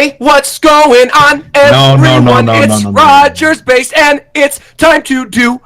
Hey, what's going on, everyone? It's Rogers Base, and it's time to do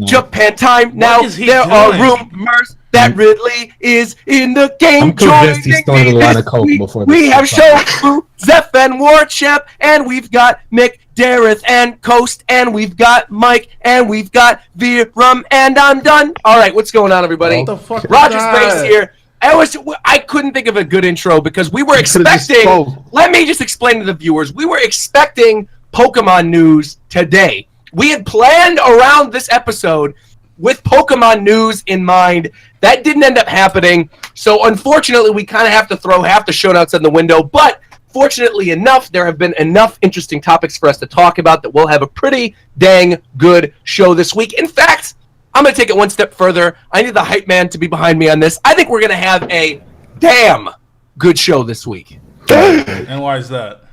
Japan time. Now, there are rumors that Ridley is in the game. I'm convinced he's stolen a lot of coke before this. We have Shofu, Zeph, and Warchamp, and we've got Mick, Dareth, and Coast, and we've got Mike, and we've got Viram, and I'm done. All right, what's going on, everybody? What the fuck? Rogers Base here. I couldn't think of a good intro because we were expecting. Let me just explain to the viewers. We were expecting Pokemon news today. We had planned around this episode with Pokemon news in mind. That didn't end up happening. So unfortunately, we kind of have to throw half the shoutouts in the window. But fortunately enough, there have been enough interesting topics for us to talk about that we'll have a pretty dang good show this week. In fact, I'm going to take it one step further. I need the hype man to be behind me on this. I think we're going to have a damn good show this week. And why is that?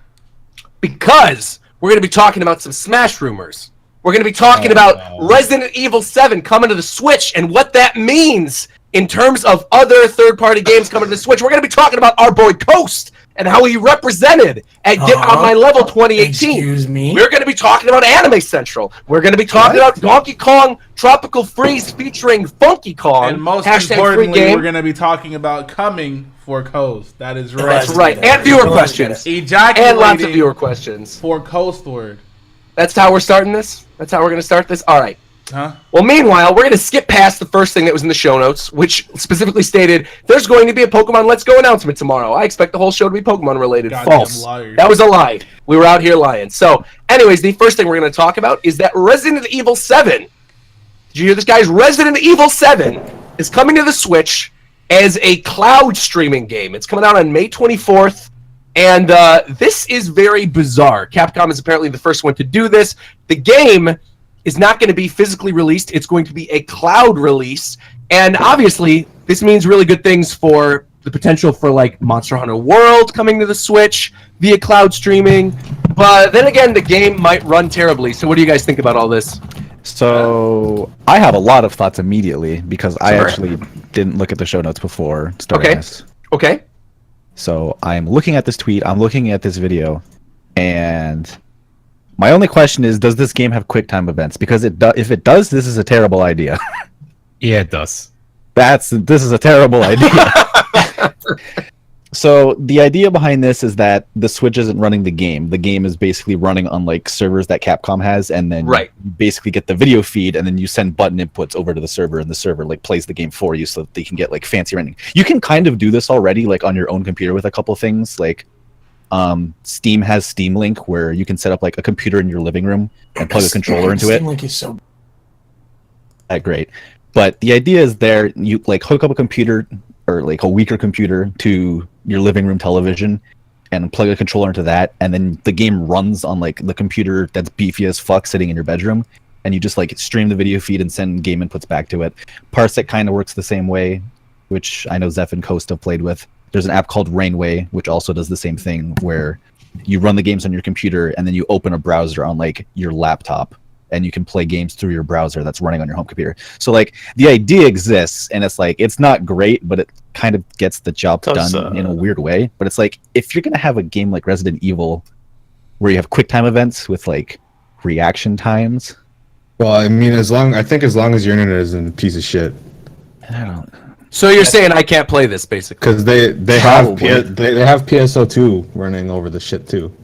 Because we're going to be talking about some Smash rumors. We're going to be talking about Resident Evil 7 coming to the Switch and what that means in terms of other third-party games coming to the Switch. We're going to be talking about our boy Coast and how he represented at Get On My Level 2018. Excuse me? We're going to be talking about Anime Central. We're going to be talking about Donkey Kong Tropical Freeze featuring Funky Kong. And most importantly, we're going to be talking about coming for Coast. That is right. That's right. And viewer questions. Ejaculating and lots of viewer questions. For Coastward. That's how we're starting this? That's how we're going to start this? All right. Huh? Well, meanwhile, we're going to skip past the first thing that was in the show notes, which specifically stated there's going to be a Pokemon Let's Go announcement tomorrow. I expect the whole show to be Pokemon related. False. Liars. That was a lie. We were out here lying. So, anyways, the first thing we're going to talk about is that Resident Evil 7. Did you hear this, guys? Resident Evil 7 is coming to the Switch as a cloud streaming game. It's coming out on May 24th. And this is very bizarre. Capcom is apparently the first one to do this. The game is not going to be physically released. It's going to be a cloud release. And obviously, this means really good things for the potential for like Monster Hunter World coming to the Switch via cloud streaming. But then again, the game might run terribly. So what do you guys think about all this? So I have a lot of thoughts immediately because I actually didn't look at the show notes before starting this. Okay. So I'm looking at this tweet, I'm looking at this video, and my only question is, does this game have QuickTime events? Because if it does, this is a terrible idea. Yeah, it does. This is a terrible idea. So the idea behind this is that the Switch isn't running the game. The game is basically running on like servers that Capcom has, and then you basically get the video feed, and then you send button inputs over to the server, and the server like plays the game for you, so that they can get like fancy rendering. You can kind of do this already, like on your own computer with a couple of things. Like Steam has Steam Link, where you can set up like a computer in your living room and plug a controller into it. Steam Link is so great. But the idea is there, you like hook up a computer or like a weaker computer to your living room television and plug a controller into that, and then the game runs on like the computer that's beefy as fuck sitting in your bedroom, and you just like stream the video feed and send game inputs back to it. Parsec kind of works the same way, which I know Zeph and Coast have played with. There's an app called Rainway, which also does the same thing, where you run the games on your computer and then you open a browser on like your laptop, and you can play games through your browser that's running on your home computer. So like the idea exists, and it's like it's not great, but it kind of gets the job done in a weird way. But it's like if you're gonna have a game like Resident Evil where you have QuickTime events with like reaction times. Well, I mean, as long as your internet isn't a piece of shit. I don't. So you're saying I can't play this basically? Because they have PSO2 running over the shit too.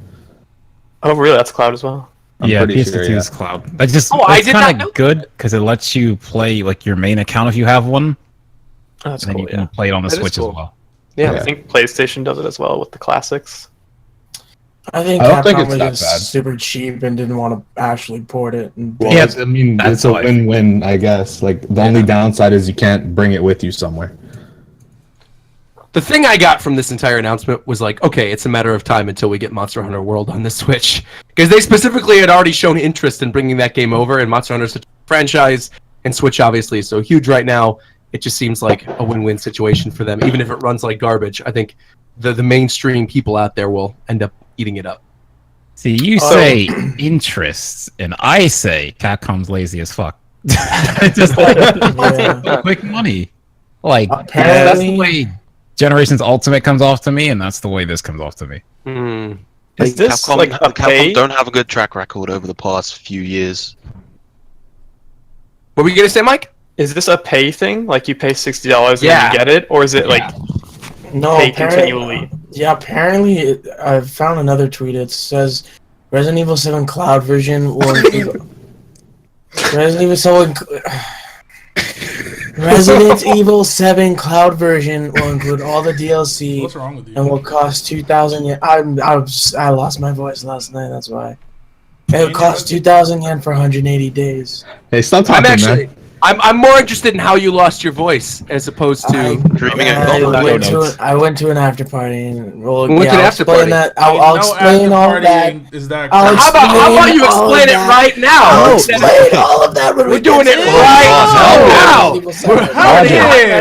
Oh really? That's cloud as well. Yeah, PS2 is cloud. That's just it's kind of good because it lets you play like your main account if you have one. Oh, that's and then cool. you can play it on the Switch as well. Yeah, I think PlayStation does it as well with the classics. I think I don't think Capcom it's was that just bad. super cheap and didn't want to actually port it. And Well, Yeah, I mean, it's a win-win, I guess. Like the only downside is you can't bring it with you somewhere. The thing I got from this entire announcement was like, okay, it's a matter of time until we get Monster Hunter World on the Switch. Because they specifically had already shown interest in bringing that game over, and Monster Hunter is a franchise, and Switch obviously is so huge right now. It just seems like a win-win situation for them. Even if it runs like garbage, I think the mainstream people out there will end up eating it up. See, you say interests, and I say Capcom's lazy as fuck. Just like quick money. Like that's the way Generations Ultimate comes off to me, and that's the way this comes off to me. Is this Capcom, like a Capcom pay? don't have a good track record over the past few years. What were you gonna say, Mike? Is this a pay thing? Like you pay $60 and Yeah. you get it, or is it like No, pay continually? Yeah, apparently I found another tweet. It says Resident Evil 7 Cloud version will include Resident Evil 7 Resident Evil 7 Cloud version will include all the DLC What's wrong with you? and will cost 2,000 yen. I lost my voice last night. That's why. It would cost 2,000 yen for 180 days. Hey, stop talking, man. I'm more interested in how you lost your voice as opposed to. Dreaming I went to an after party and Went to an after party. I'll explain all that. Is that How about you explain it right now? I'll explain all of that. We're doing it right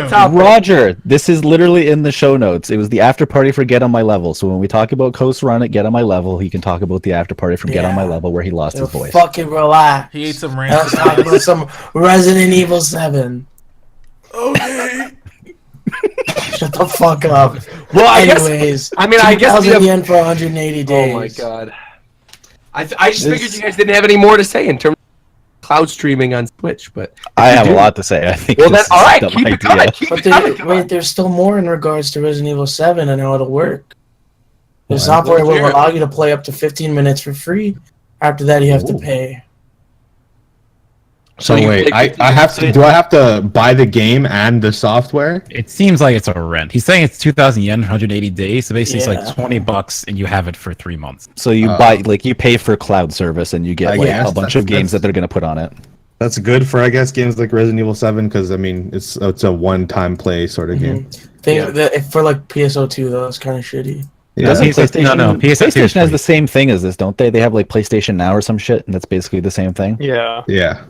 now. Roger, this is literally in the show notes. It was the after party for Get on My Level. So when we talk about Coast Run at Get on My Level, he can talk about the after party from Get on My Level where he lost his voice. Fucking relax. He ate some Let's ranch. talk about some Resident Evil 7. Okay. Shut the fuck up. Well, I Anyways, guess. I mean, I guess. 2,000 yen for 180 days. Oh my god. I just figured you guys didn't have any more to say in terms of cloud streaming on Twitch, but I have a lot to say. I think. well, then this all is a right, dumb keep it idea. coming. Keep But it coming. wait, there's still more in regards to Resident Evil 7 and how it'll work. The What? software will allow you to play up to 15 minutes for free. After that, you have to pay. So you wait, play I have to. Do I have to buy the game and the software? It seems like it's a rent. He's saying it's 2,000 yen, 180 days. So basically, Yeah. it's like $20, and you have it for 3 months. So you you pay for cloud service and you get I like guess a bunch that's- of games that they're gonna put on it. That's good for, I guess, games like Resident Evil 7 because I mean it's a one-time play sort of game. For like PSO2 though, it's kind of shitty. Yeah. Doesn't PlayStation- no, PlayStation is PlayStation has free. the same thing as this, don't they? They have like PlayStation Now or some shit, and that's basically the same thing. Yeah, Yeah.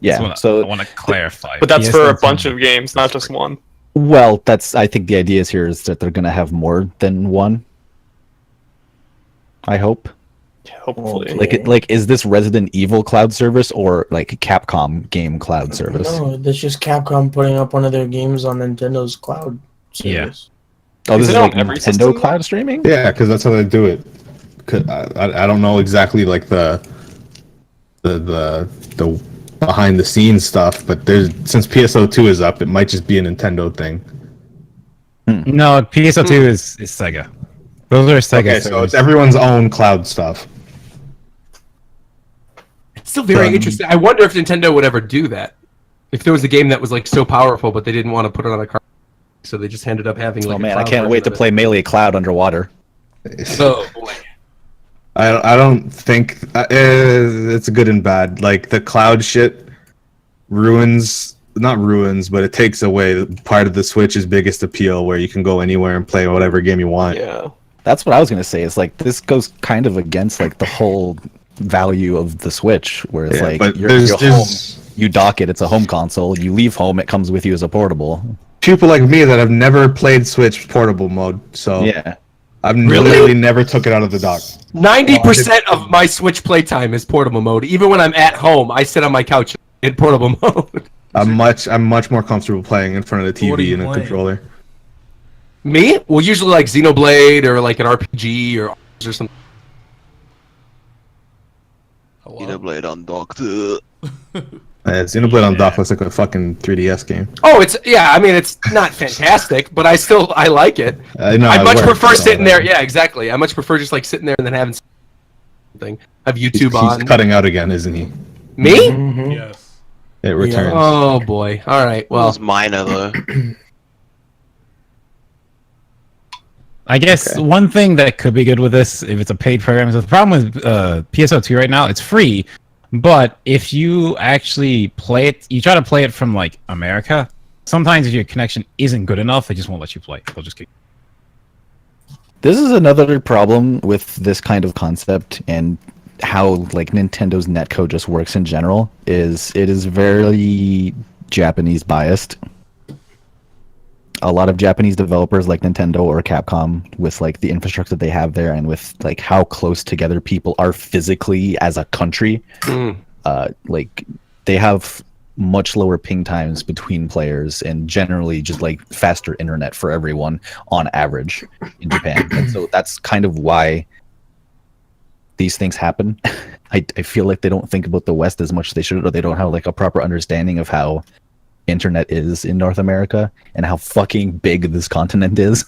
Yeah. I So want to clarify. but that's for a PSN bunch of games, not just one. well, I think the idea is here is that they're gonna have more than one. I hope. Hopefully. Like is this Resident Evil cloud service or like Capcom game cloud service? No, that's just Capcom putting up one of their games on Nintendo's cloud service. Oh, this Is is it on like every Nintendo system? cloud streaming? Yeah, because that's how they do it. 'Cause I don't know exactly like the behind the scenes stuff, but since PSO2 is up, it might just be a Nintendo thing. No, PSO2 is Sega. Those are Sega. Okay, so servers. it's everyone's own cloud stuff. It's still very interesting. I wonder if Nintendo would ever do that. If there was a game that was like so powerful, but they didn't want to put it on a card, so they just ended up having like. Oh a man, I cloud can't wait to version of play Melee Cloud underwater. it. Oh boy. I don't think it's good and bad. Like the cloud shit not ruins, but it takes away part of the Switch's biggest appeal, where you can go anywhere and play whatever game you want. Yeah. That's what I was gonna say. Is like this goes kind of against like the whole value of the Switch, where it's Yeah, like but you're there's home, you dock it, it's a home console. You leave home, it comes with you as a portable. people like me that have never played Switch portable mode, so Yeah. I've literally never took it out of the dock. 90% of my Switch playtime is portable mode. Even when I'm at home, I sit on my couch in portable mode. I'm much more comfortable playing in front of the What are TV you and a playing? controller. Me? Well, usually like Xenoblade or like an RPG or something. Xenoblade Undocked. Xenoblade on dock looks like a fucking 3DS game. Oh, I mean, it's not fantastic, but I like it. I know. I much worked prefer and all sitting that. there. Yeah, exactly. I much prefer just like sitting there and then having something. Have YouTube He's on. cutting out again, isn't he? Me? Mm-hmm. Yes. It returns. Oh boy. All right. Well, Well, it's minor though. I guess one thing that could be good with this, if it's a paid program, is the problem with PSO2 right now. It's free, but if you actually play it, you try to play it from like America. Sometimes if your connection isn't good enough, they just won't let you play. They'll just kick. This is another problem with this kind of concept and how like Nintendo's netcode just works in general. It is very Japanese biased. A lot of Japanese developers like Nintendo or Capcom, with like the infrastructure they have there and with like how close together people are physically as a country, like they have much lower ping times between players and generally just like faster internet for everyone on average in Japan. And so that's kind of why these things happen, I feel like they don't think about the West as much as they should, or they don't have like a proper understanding of how internet is in North America and how fucking big this continent is.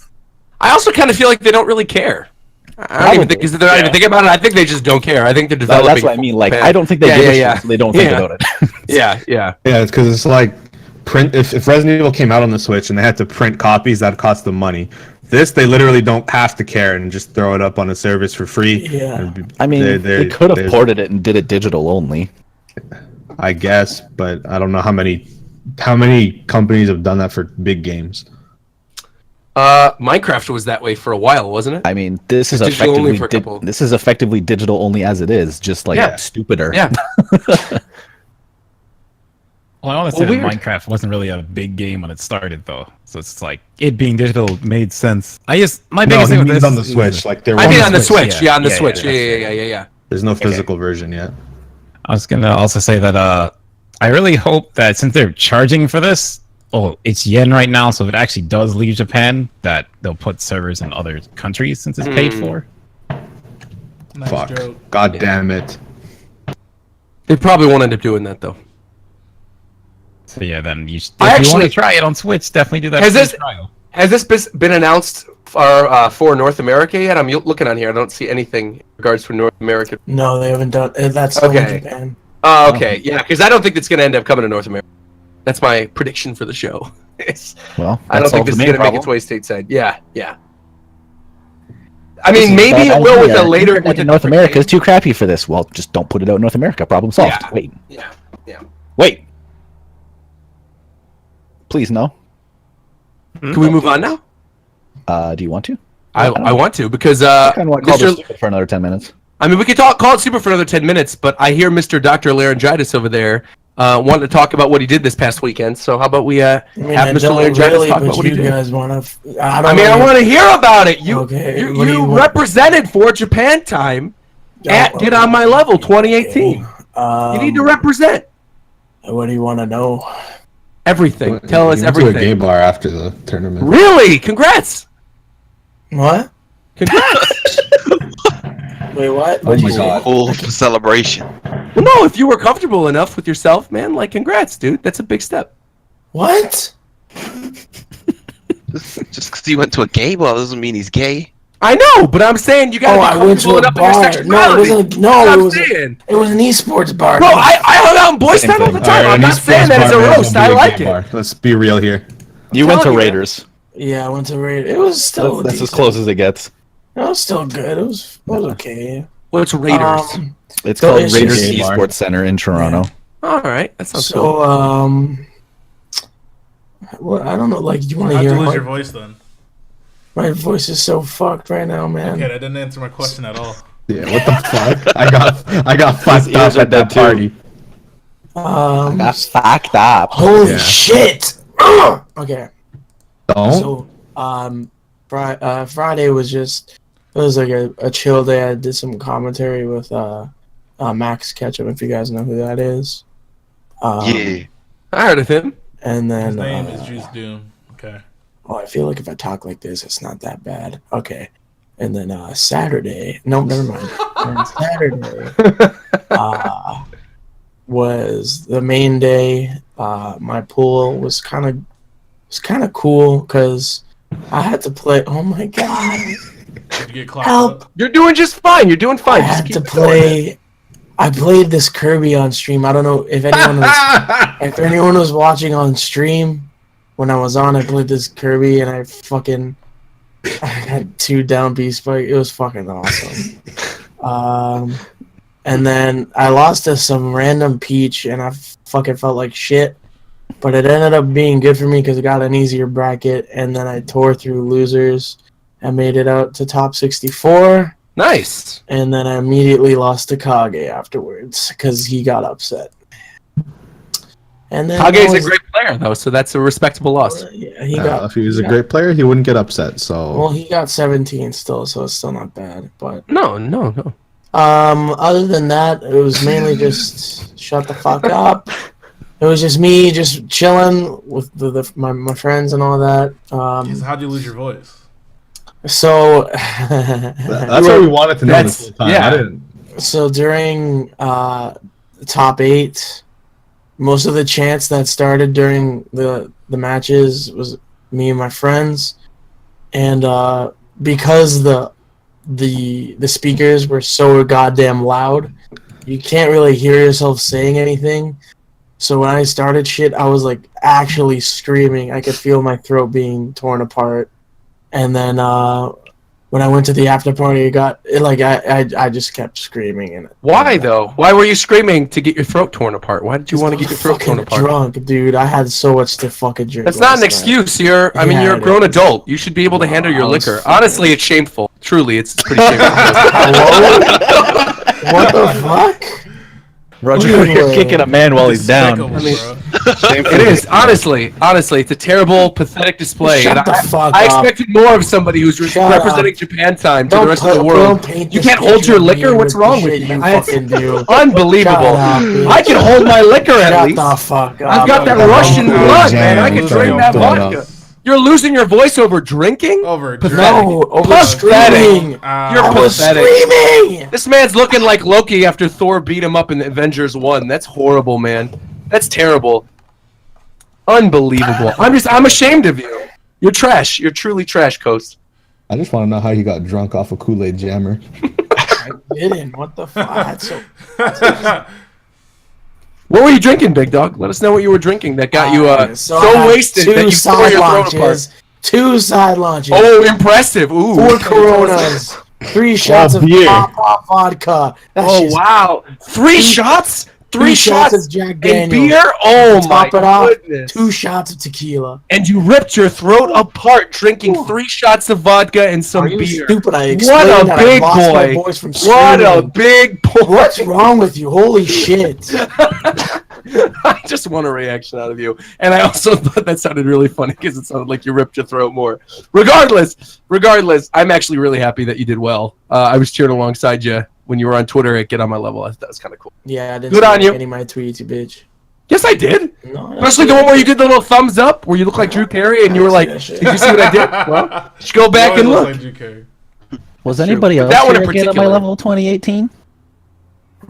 I also kind of feel like they don't really care. I don't even think they're not even thinking about it. I think they just don't care. I think they're developing. That's what I mean. Like, I don't think they give a shit, so they don't think about it. Yeah. Yeah, it's because it's like print. If Resident Evil came out on the Switch and they had to print copies, that cost them money. This, they literally don't have to care and just throw it up on a service for free. Yeah. I mean, they could have ported it and did it digital only. I guess, but I don't know how many companies have done that for big games. Minecraft was that way for a while, wasn't it? I mean, this is digital only for a couple. this is effectively digital only as it is, just like stupider. Yeah. Well, I want to say that Minecraft wasn't really a big game when it started, though. So it's like it being digital made sense. My biggest thing with this on the Switch, like I mean, on the Switch, on the Switch, yeah. There's no physical version yet. I was gonna also say that I really hope that since they're charging for this, it's yen right now, so if it actually does leave Japan, that they'll put servers in other countries since it's paid for. Nice Fuck. joke. God damn it. They probably won't end up doing that though. So yeah, then if you want to try it on Switch, definitely do that. Has this been announced for North America yet? I'm looking on here. I don't see anything in regards to North America. No, they haven't done. That's still in Japan. Oh, okay. Yeah, because I don't think it's going to end up coming to North America. That's my prediction for the show. Well, I don't think this is going to make its way stateside. Yeah. I mean, maybe it will with a later. North America is too crappy for this. Well, just don't put it out in North America. Problem solved. Yeah. Wait. Yeah. Wait. Please, no. Can we move on now? Do you want to? I want to because I kind of want to call this stupid for another 10 minutes. I mean, we could call it super for another 10 minutes, but I hear Mr. Dr. Laryngitis over there wanting to talk about what he did this past weekend. So how about we have Mr. Laryngitis talk about what he did? Guys want to? I want to hear about it. You represented for Japan time at Get On My Level 2018. You need to represent. What do you want to know? Everything. Tell us everything. To a gay bar after the tournament. Really? Congrats. What? Congrats. Wait, what? Oh my god. All for celebration. Well, no, if you were comfortable enough with yourself, man, like, congrats, dude. That's a big step. What? Just because he went to a gay bar doesn't mean he's gay. I know, but I'm saying you gotta be I went to a bar. No, it was an esports bar. Bro, I hung out in Boys Town all the time. I'm not saying that as a roast. I like it. Let's be real here. You went to Raiders. Yeah, I went to Raiders. It was still that's as close as it gets. It was still good. It was okay. What's Raiders? It's called Raiders Esports Center in Toronto. Yeah. All right, that sounds cool. Well, I don't know. Like, you want to hear? Lose your voice then. My voice is so fucked right now, man. Okay, that didn't answer my question at all. Yeah, what the fuck? I got fucked up at that party. I got fucked up. Holy shit! Okay. Don't. So, Friday was just like a chill day. I did some commentary with Max Ketchum, if you guys know who that is. Yeah, I heard of him. And then his name is Juice Doom. Okay. Oh, I feel like if I talk like this, it's not that bad. Okay. And then Saturday. No, never mind. And Saturday was the main day. My pool was kind of cool because I had to play. Oh my god! Did you get help! Up? You're doing just fine. You're doing fine. I had to play. I played this Kirby on stream. I don't know if anyone was watching on stream. When I was on, I played this Kirby and I had 2 down B spike. It was fucking awesome. And then I lost to some random Peach and I fucking felt like shit. But it ended up being good for me because it got an easier bracket. And then I tore through losers and made it out to top 64. Nice. And then I immediately lost to Kage afterwards because he got upset. And then Kage's a great player, though, so that's a respectable loss. Yeah, if he was a great player, he wouldn't get upset. So well, he got 17 still, so it's still not bad. But no. Other than that, it was mainly just shut the fuck up. It was just me, just chilling with my friends and all that. How'd you lose your voice? So that's what we wanted to know this whole time. Yeah. I didn't. So during the top 8, most of the chants that started during the matches was me and my friends, and because the speakers were so goddamn loud, you can't really hear yourself saying anything. So when I started shit, I was like actually screaming. I could feel my throat being torn apart. And then when I went to the after party, I just kept screaming. And Why though? Why were you screaming to get your throat torn apart? Why did you want to get your throat torn apart? Drunk, dude. I had so much to fucking drink. That's not an last excuse. night. You're a grown adult. You should be able to handle your liquor. Honestly, it's shameful. Truly, it's pretty shameful. What the fuck? Roger, you're kicking a man while he's down. It is honestly, it's a terrible, pathetic display. Shut And the fuck I up. expected more of somebody who's Shut representing up. Japan time to the Don't rest of the don't world. paint You this can't hold picture your of liquor. me What's with wrong the with shit you? you fucking do? Unbelievable. Shut up, bitch. I can hold my liquor at Shut least. the fuck up. I've got that Russian Oh, blood, jam, man. I can it's drink all that blown vodka. up. You're losing your voice over drinking? Over No, over Pathetic. screaming. You're I was pathetic. screaming. This man's looking like Loki after Thor beat him up in Avengers 1. That's horrible, man. That's terrible. Unbelievable. I'm ashamed of you. You're trash. You're truly trash, Coast. I just want to know how you got drunk off a Kool-Aid jammer. I didn't. What the fuck? What were you drinking, big dog? Let us know what you were drinking that got you so I had wasted that you tore your throat apart. 2 side launches. Oh, impressive. Ooh. 4 Coronas. 3 shots of beer. pop vodka. That Oh, shit's wow. 3 shots? 3 shots of Jack and Daniels. beer? Oh, my Top it off, goodness. 2 shots of tequila. And you ripped your throat apart drinking 3 shots of vodka and some Are you beer. stupid? I What explained a that big I lost boy. my voice from What a screaming. big boy. What's wrong with you? Holy shit. I just want a reaction out of you. And I also thought that sounded really funny because it sounded like you ripped your throat more. Regardless, I'm actually really happy that you did well. I was cheering alongside you when you were on Twitter at Get On My Level. That was kind of cool. Yeah, I didn't Good see on you. any of my tweets, you bitch. Yes, I did. No, Especially the one where you did the little thumbs up, where you look like Drew Carey, and you were like, "Did you see what I did?" Well, you should go back and look. Was anybody else That one in here Get On My particular. Level 2018?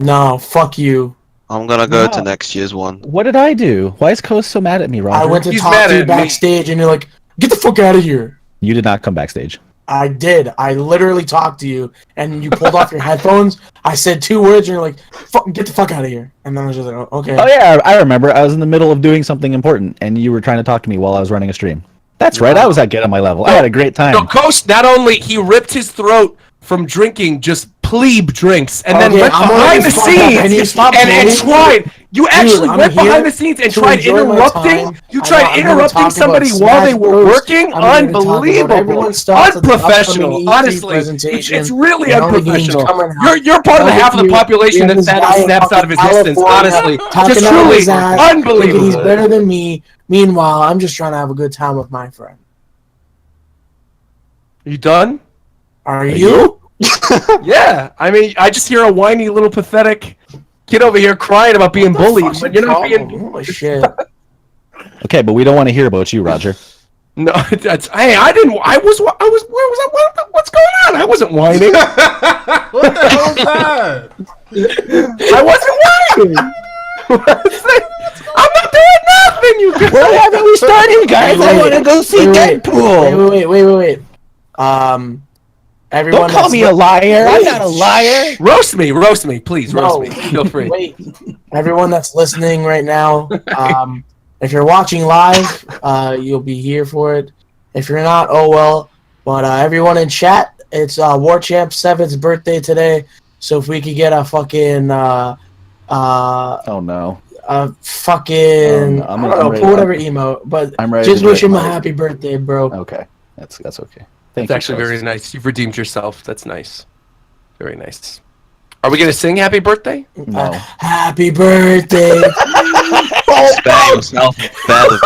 No, fuck you. I'm gonna go to Wow. next year's one. What did I do? Why is Coast so mad at me, Roger? I went to He's talk mad to you at me. backstage, and you're like, "Get the fuck out of here." You did not come backstage. I did. I literally talked to you, and you pulled off your headphones. I said 2 words, and you're like, "Get the fuck out of here." And then I was just like, "Oh, okay." Oh yeah, I remember. I was in the middle of doing something important, and you were trying to talk to me while I was running a stream. That's right. I was at Get On My Level. I had a great time. So Coast, not only he ripped his throat from drinking just plebe drinks, and then Okay, went I'm behind gonna the fuck up, and you scenes stop and playing. tried. You actually I'm went here behind the scenes and to tried enjoy my interrupting. time. You I'm tried not gonna interrupting talk somebody about while they Smash were Bros. working. I'm gonna talk about Unbelievable. everyone's stuff at the Unprofessional. upcoming E3 Honestly, presentation. it's really And all the games unprofessional. coming out. You're part of the All half of the you- population you that have this Thanos guy in snaps out of fucking existence. California Honestly, talking just out of truly his ass, thinking unbelievable. he's better than me. Meanwhile, I'm just trying to have a good time with my friend. You done? Are you? Yeah. I mean, I just hear a whiny little pathetic kid over here crying about being bullied, Fuck's but your you're not problem? being. Holy shit. Okay, but we don't want to hear about you, Roger. No, that's. Hey, I didn't. I was. Where was I? What's going on? I wasn't whining. What the hell is that? I wasn't whining. I'm not doing nothing. You guys. Why haven't we started, guys? I want to go see Deadpool. Wait. Everyone Don't call me a liar. I'm not a liar. Roast me, please. Roast me. Feel free. Wait. Everyone that's listening right now, if you're watching live, you'll be here for it. If you're not, oh well. But everyone in chat, it's Warchamp 7's birthday today. So if we could get a fucking Oh no. fucking I'm I don't know, ready. put whatever emote, but I'm ready just to wish do it. him a happy birthday, bro. Okay, that's okay. Thank It's you. actually Coast. very nice. You've redeemed yourself. That's nice. Very nice. Are we gonna sing "Happy Birthday"? No. Happy birthday. Spell yourself better.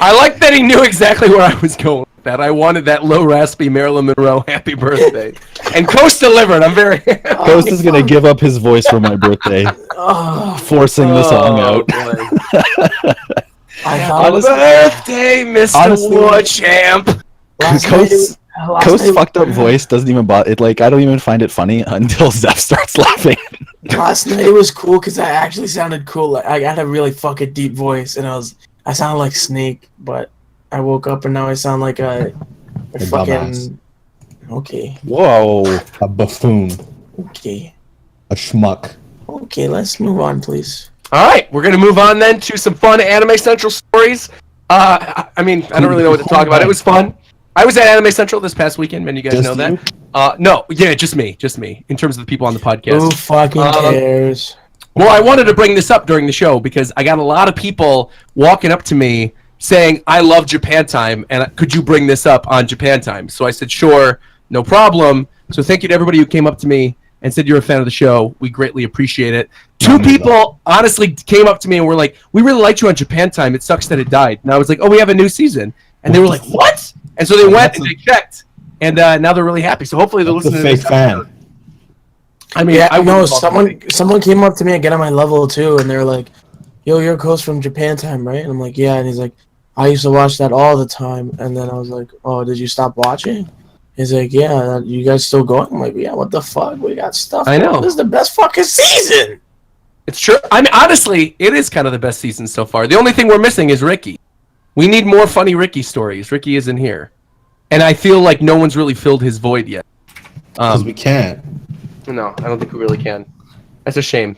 I like that he knew exactly where I was going with that. I wanted that low raspy Marilyn Monroe "Happy Birthday," and Coast delivered. I'm very. Coast is gonna give up his voice for my birthday, Oh, forcing the song out. boy. I Happy thought birthday, Mr. honestly- Warchamp. last Coast- night Last Coast's night, fucked up voice doesn't even bother it. Like I don't even find it funny until Zeph starts laughing. last night it was cool because I actually sounded cool. Like, I had a really fucking deep voice, and I sounded like Snake, but I woke up and now I sound like a fucking. dumbass. Okay, Whoa. A buffoon. okay, A schmuck. okay. Let's move on, please. All right, we're gonna move on then to some fun Anime Central stories. I mean, I don't really know what to talk about. It was fun. I was at Anime Central this past weekend, and you guys know that. No, yeah, just me. In terms of the people on the podcast. Who fucking cares? Well, I wanted to bring this up during the show because I got a lot of people walking up to me saying, "I love Japan Time, and could you bring this up on Japan Time?" So I said, "Sure, no problem." So thank you to everybody who came up to me and said you're a fan of the show. We greatly appreciate it. Two people honestly came up to me and were like, "We really liked you on Japan Time. It sucks that it died." And I was like, "Oh, we have a new season." And they were like, "What?" And so they went and they checked, and now they're really happy. So hopefully they're That's a listening to fake this fan. episode. I mean, Yeah, I know wouldn't call them someone came up to me and get on my level too, and they're like, "Yo, you're Coast from Japan Time, right?" And I'm like, "Yeah." And he's like, "I used to watch that all the time." And then I was like, "Oh, did you stop watching?" He's like, "Yeah, you guys still going?" I'm like, "Yeah, what the fuck? We got stuff. I know. This is the best fucking season." It's true. I mean, honestly, it is kind of the best season so far. The only thing we're missing is Ricky. We need more funny Ricky stories. Ricky isn't here, and I feel like no one's really filled his void yet. Because we can't. No, I don't think we really can. That's a shame.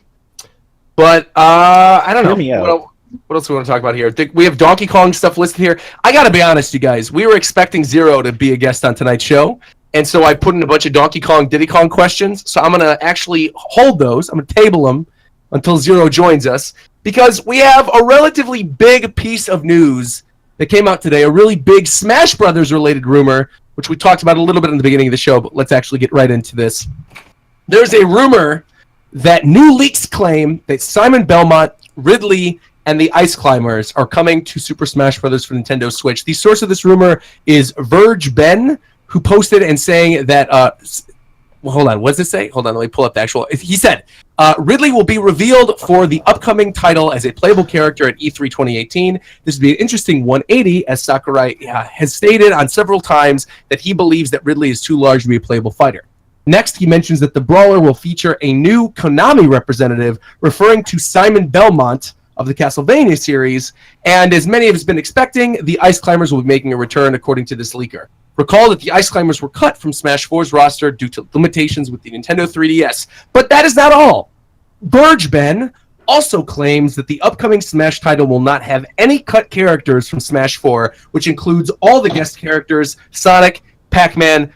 But I don't know. Hear me out. What else do we want to talk about here? We have Donkey Kong stuff listed here. I gotta be honest, you guys. We were expecting Zero to be a guest on tonight's show, and so I put in a bunch of Donkey Kong, Diddy Kong questions. So I'm gonna actually hold those. I'm gonna table them until Zero joins us, because we have a relatively big piece of news that came out today. A really big Smash Brothers related rumor, which we talked about a little bit in the beginning of the show. But let's actually get right into this. There's a rumor that new leaks claim that Simon Belmont, Ridley, and the Ice Climbers are coming to Super Smash Bros. For Nintendo Switch. The source of this rumor is Verge Ben, who posted and saying that. Well, hold on. What does it say? Hold on. Let me pull up the actual. He said Ridley will be revealed for the upcoming title as a playable character at E3 2018. This would be an interesting 180, as Sakurai has stated on several times that he believes that Ridley is too large to be a playable fighter. Next, he mentions that the brawler will feature a new Konami representative, referring to Simon Belmont of the Castlevania series, and as many of us have been expecting, the Ice Climbers will be making a return according to this leaker. Recall that the Ice Climbers were cut from Smash 4's roster due to limitations with the Nintendo 3DS, but that is not all. Verge Ben also claims that the upcoming Smash title will not have any cut characters from Smash 4, which includes all the guest characters, Sonic, Pac-Man,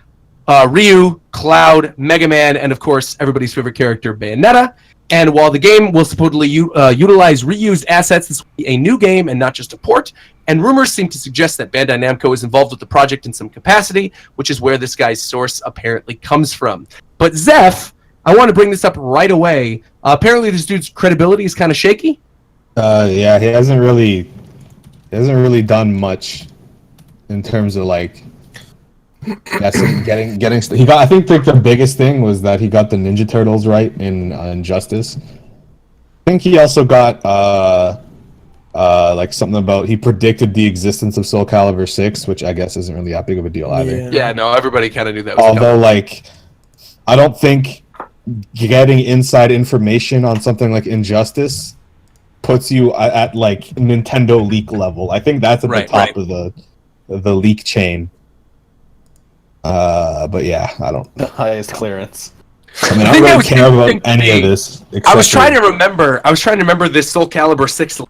Ryu, Cloud, Mega Man, and of course everybody's favorite character, Bayonetta. And while the game will supposedly utilize reused assets, this will be a new game and not just a port. And rumors seem to suggest that Bandai Namco is involved with the project in some capacity, which is where this guy's source apparently comes from. But Zeph, I want to bring this up right away. Apparently this dude's credibility is kind of shaky. Yeah, he hasn't really done much in terms of like getting he got. I think like the biggest thing was that he got the Ninja Turtles right in Injustice. I think he also got like something about he predicted the existence of Soul Calibur 6, which I guess isn't really that big of a deal either. Yeah, no, everybody kind of knew that was Although coming. like I don't think getting inside information on something like Injustice puts you at like Nintendo leak level. I think that's at the top of the leak chain. But yeah, I don't. The highest clearance. I mean, I don't really care about any of this. I was trying to remember this Soul Calibur 6,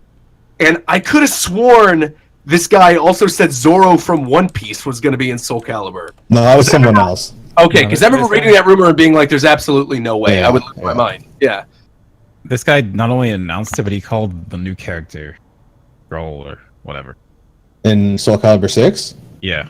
and I could have sworn this guy also said Zoro from One Piece was going to be in Soul Calibur. No, that was someone else. Okay, because I remember reading that rumor and being like, "There's absolutely no way." Yeah, I would lose my mind. Yeah. This guy not only announced it, but he called the new character Roll or whatever. In Soul Calibur 6? Yeah.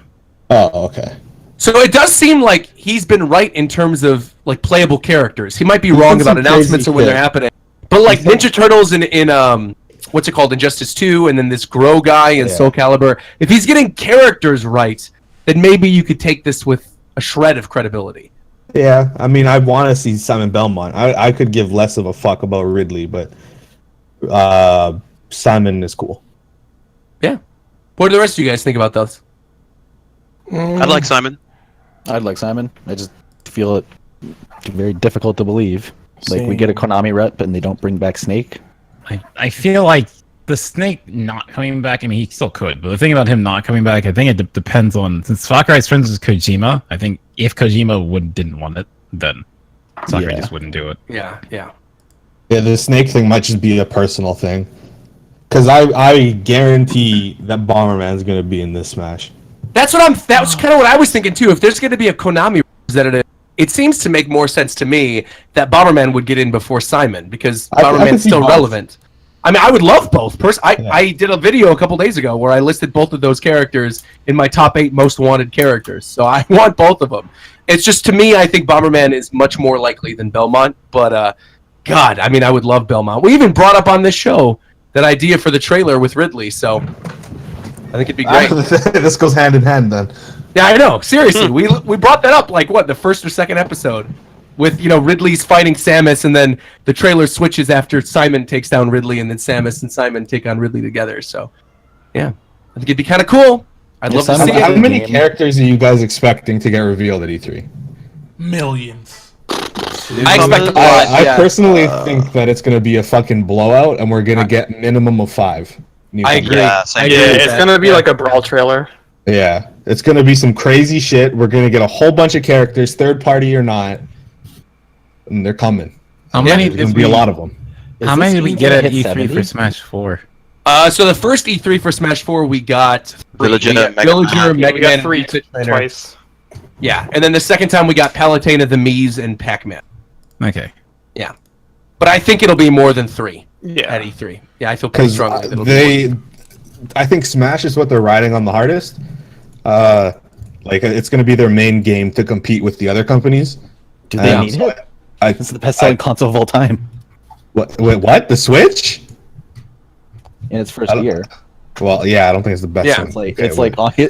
Oh, okay. So it does seem like he's been right in terms of like playable characters. He might be wrong about announcements and when they're happening. But like Ninja Turtles in what's it called, Injustice 2, and then this Grow guy in Soul Calibur, if he's getting characters right, then maybe you could take this with a shred of credibility. Yeah, I mean, I want to see Simon Belmont. I could give less of a fuck about Ridley, but Simon is cool. Yeah. What do the rest of you guys think about those? I like Simon. I'd like Simon. I just feel it very difficult to believe. Like, we Same. get a Konami rep and they don't bring back Snake. I feel like the Snake not coming back. I mean, he still could, but the thing about him not coming back, I think it depends on, since Sakurai's friends with Kojima. I think if Kojima didn't want it, then Sakurai just wouldn't do it. Yeah. Yeah, the Snake thing might just be a personal thing. Because I guarantee that Bomberman's going to be in this Smash. That's kind of what I was thinking too. If there's going to be a Konami representative, it seems to make more sense to me that Bomberman would get in before Simon, because I Bomberman's could see still both. relevant. I mean, I would love both. I did a video a couple days ago where I listed both of those characters in my top 8 most wanted characters. So I want both of them. It's just, to me, I think Bomberman is much more likely than Belmont. But, God, I mean, I would love Belmont. We even brought up on this show that idea for the trailer with Ridley, so I think it'd be great. This goes hand in hand then. Yeah, I know. Seriously, we brought that up like the first or second episode, with Ridley's fighting Samus, and then the trailer switches after Simon takes down Ridley, and then Samus and Simon take on Ridley together. So, yeah, I think it'd be kind of cool. I'd love to see How it. many characters are you guys expecting to get revealed at E3? Millions. I expect a lot. I personally think that it's going to be a fucking blowout, and we're going to get minimum of 5. I agree. Yeah, same I here. agree Yeah, with it's that. gonna be Yeah. like a brawl trailer. Yeah, it's going to be some crazy shit. We're going to get a whole bunch of characters, third party or not, and they're coming. How There's many going to did be a we? lot of them. How Is many this did we even get gonna at hit E3 70? for Smash 4? So the first E3 for Smash 4, we got Villager, we got Mega Villager, Man. Mega We Man, got 3 and Pizza Trainer. twice. Yeah, and then the second time we got Palutena, the Mii's, and Pac-Man. Okay. Yeah, but I think it'll be more than 3 Yeah. at E3. Yeah, I feel pretty Because strongly that it'll be more. I think Smash is what they're riding on the hardest. Like, it's going to be their main game to compete with the other companies. Do they need so it? I, This is the best selling console of all time wait, what? The Switch? in its first I don't- year. Well, yeah, I don't think it's the best. Yeah, one. It's like Okay,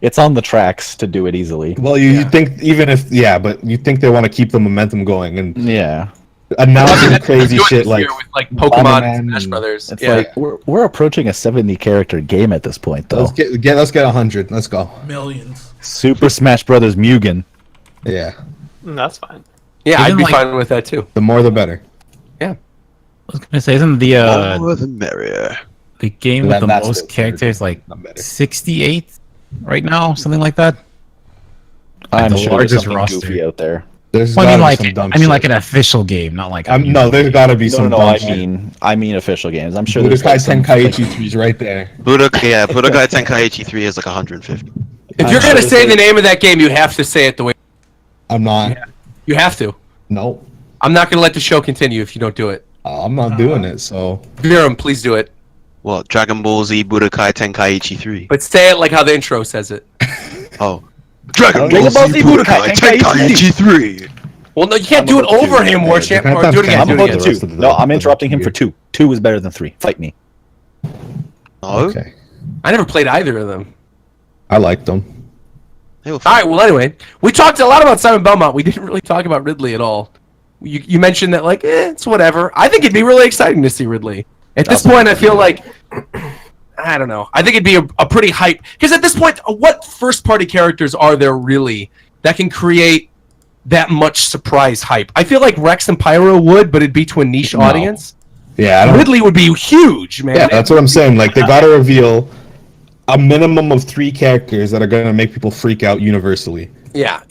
it's on the tracks to do it easily. Well, you think even if but you think they want to keep the momentum going and Yeah, announcing That's crazy what shit they're like doing with like Pokemon Bomberman and Smash and- Brothers. it's Yeah. like we're approaching a 70 character game at this point, though. let's get 100. Let's go. Millions. Super Smash Brothers Mugen. Yeah, That's fine. Yeah, Even I'd be like- fine with that too. the more the better. I was gonna say, isn't the More the merrier. game with Then the that's most the- characters like Not better. 68 right now, something like that? I'm the sure there's largest something roster. goofy out there. There's Well, I mean, gotta be like some dumb like shit. an official game, not like. No, there's got to be No, some no, dumb I shit. mean official games. I'm sure there's Budokai like some Tenkaichi 3 is right there. Budokai Tenkaichi 3 is like 150. If I'm you're gonna sure say the there's- name of that game, you have to say it the way I'm not. you have to. No, I'm not gonna let the show continue if you don't do it. I'm not doing it. So Viram, please do it. What? Dragon Ball Z Budokai Tenkaichi 3. But say it like how the intro says it. Oh. Dragon Dragon Ball Z Budokai Tenkaichi 3. Well, no, you can't I'm do it about to over do him, it. Warchamp. Yeah, Or do it again. I'm Do it about again. the to rest 2. of the- No, I'm of interrupting him the- for 2. 2 is better than 3. Fight me. No? okay, I never played either of them. I like them. They were All fun. right. Well, anyway, we talked a lot about Simon Belmont. We didn't really talk about Ridley at all. You mentioned that like it's whatever. I think it'd be really exciting to see Ridley. At this point, I feel like I don't know. I think it'd be a pretty hype because at this point, what first party characters are there really that can create that much surprise hype? I feel like Rex and Pyro would, but it'd be to a niche No. audience. Yeah, I don't. Ridley would be huge, man. Yeah, that's what I'm saying. Like they got to reveal a minimum of 3 characters that are gonna make people freak out universally. Yeah.